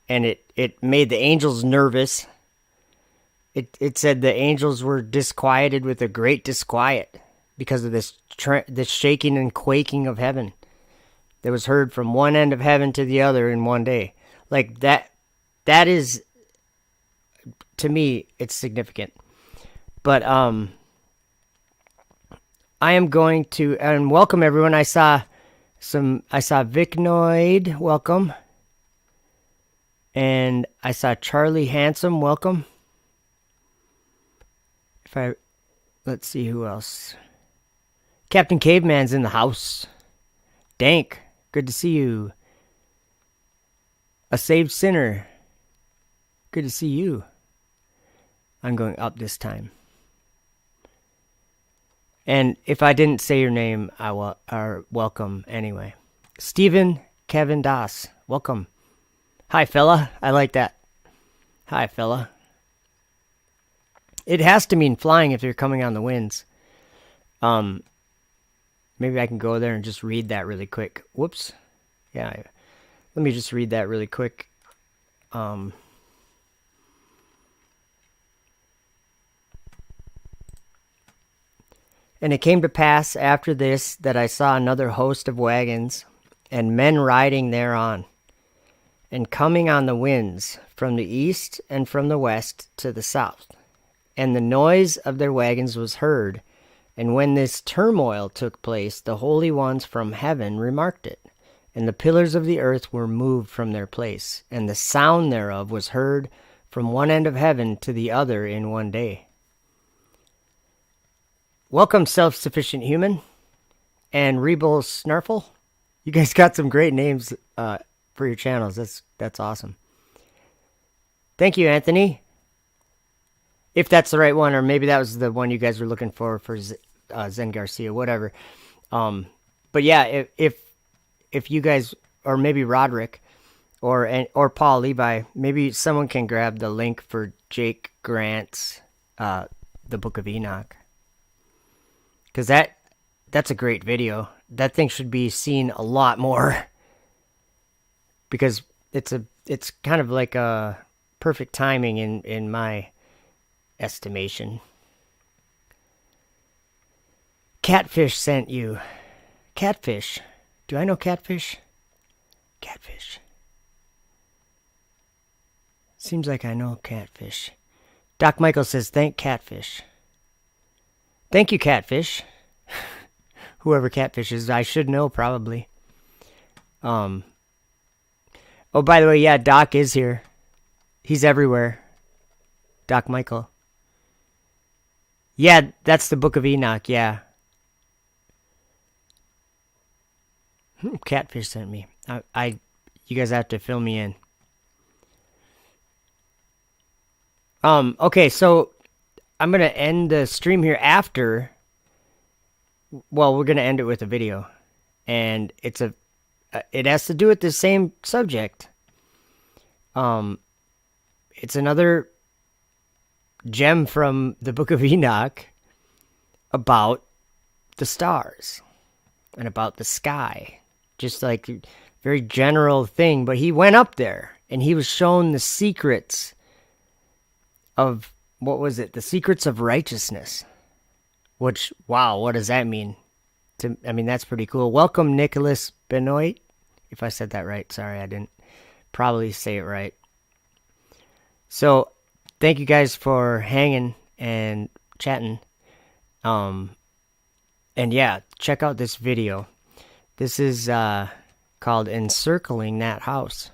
and it made the angels nervous. It said the angels were disquieted with a great disquiet because of this shaking and quaking of heaven that was heard from one end of heaven to the other in one day. Like that is, to me, it's significant. But I am going to, and welcome everyone. I saw Vicnoid, welcome. And I saw Charlie Handsome, welcome. Let's see who else. Captain Caveman's in the house. Dank, good to see you. A Saved Sinner, good to see you. I'm going up this time. And if I didn't say your name, I will, or welcome anyway. Stephen Kevin Das, welcome. Hi, fella. I like that. Hi, fella. It has to mean flying if you're coming on the winds. Maybe I can go there and just read that really quick. Whoops. Yeah. Let me just read that really quick. And it came to pass after this that I saw another host of wagons and men riding thereon, and coming on the winds from the east and from the west to the south. And the noise of their wagons was heard. And when this turmoil took place, the holy ones from heaven remarked it. And the pillars of the earth were moved from their place, and the sound thereof was heard from one end of heaven to the other in one day. Welcome, Self-Sufficient Human and Rebel Snarfle. You guys got some great names for your channels. That's awesome. Thank you, Anthony. If that's the right one, or maybe that was the one you guys were looking for Zen Garcia, whatever. But yeah, if you guys, or maybe Roderick, or Paul Levi, maybe someone can grab the link for Jake Grant's The Book of Enoch, because that's a great video. That thing should be seen a lot more, because it's kind of like a perfect timing in my estimation. Catfish sent you. Catfish. Do I know Catfish? Catfish. Seems like I know Catfish. Doc Michael says, thank Catfish. Thank you, Catfish. Whoever Catfish is, I should know probably. Oh, by the way, yeah, Doc is here. He's everywhere. Doc Michael. Yeah, that's the Book of Enoch, yeah. Catfish sent me. You guys have to fill me in. Okay, so I'm going to end the stream here after. Well, we're going to end it with a video. And it has to do with the same subject. It's another gem from the Book of Enoch about the stars and about the sky. Just like a very general thing, but he went up there and he was shown the secrets of, what was it? The secrets of righteousness. Which, wow, what does that mean? I mean, that's pretty cool. Welcome, Nicholas Benoit. If I said that right, sorry, I didn't probably say it right. So, thank you guys for hanging and chatting. And yeah, check out this video. This is called Encircling That House.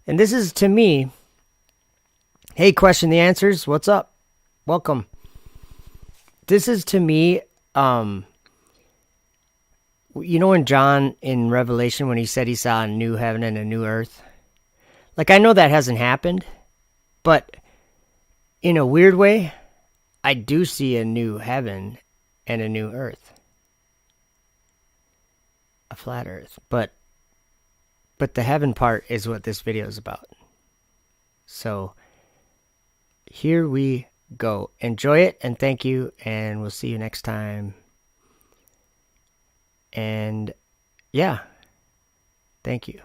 And this is, to me, hey, Question the Answers, what's up? Welcome. This is, to me, you know in John, in Revelation, when he said he saw a new heaven and a new earth? Like, I know that hasn't happened, but in a weird way, I do see a new heaven and a new earth. A flat earth. But the heaven part is what this video is about. So, here we go. Enjoy it, and thank you, and we'll see you next time. And, yeah. Thank you.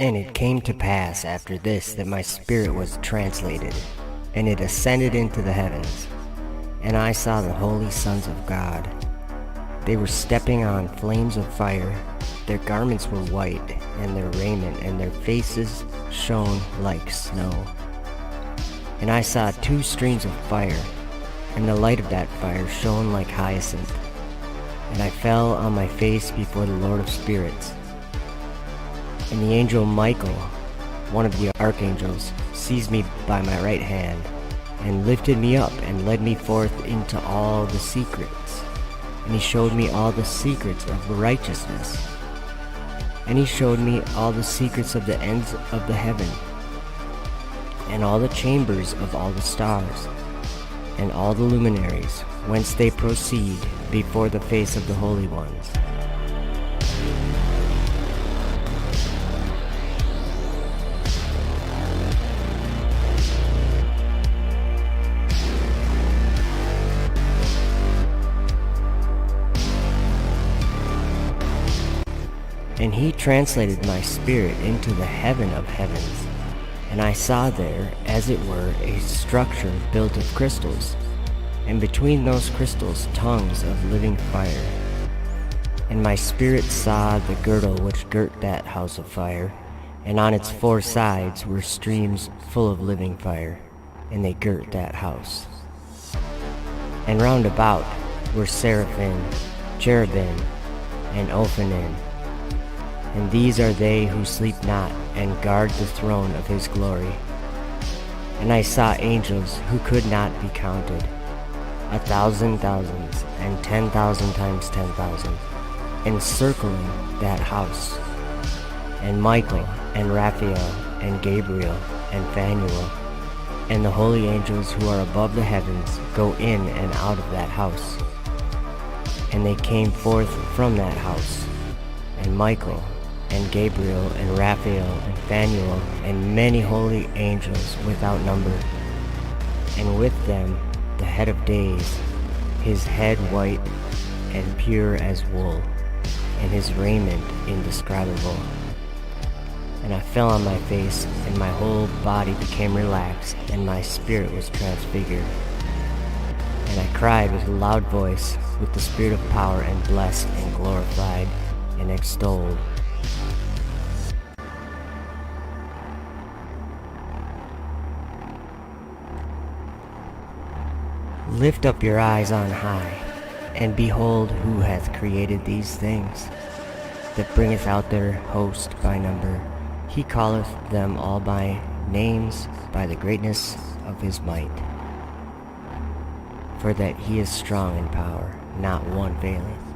And it came to pass after this that my spirit was translated, and it ascended into the heavens. And I saw the holy sons of God. They were stepping on flames of fire. Their garments were white, and their raiment and their faces shone like snow. And I saw 2 streams of fire, and the light of that fire shone like hyacinth. And I fell on my face before the Lord of spirits. And the angel Michael, one of the archangels, seized me by my right hand, and lifted me up, and led me forth into all the secrets. And he showed me all the secrets of righteousness. And he showed me all the secrets of the ends of the heaven, and all the chambers of all the stars, and all the luminaries, whence they proceed before the face of the holy ones. And he translated my spirit into the heaven of heavens, and I saw there, as it were, a structure built of crystals, and between those crystals tongues of living fire. And my spirit saw the girdle which girt that house of fire, and on its 4 sides were streams full of living fire, and they girt that house. And round about were seraphim, cherubim, and ophanim. And these are they who sleep not, and guard the throne of his glory. And I saw angels who could not be counted, 1,000 thousands, and 10,000 times 10,000, encircling that house. And Michael, and Raphael, and Gabriel, and Phanuel, and the holy angels who are above the heavens go in and out of that house. And they came forth from that house, and Michael, and Gabriel, and Raphael, and Phanuel, and many holy angels without number. And with them the head of days, his head white and pure as wool, and his raiment indescribable. And I fell on my face, and my whole body became relaxed, and my spirit was transfigured. And I cried with a loud voice, with the spirit of power, and blessed, and glorified, and extolled. Lift up your eyes on high, and behold who hath created these things, that bringeth out their host by number. He calleth them all by names, by the greatness of his might. For that he is strong in power, not one faileth.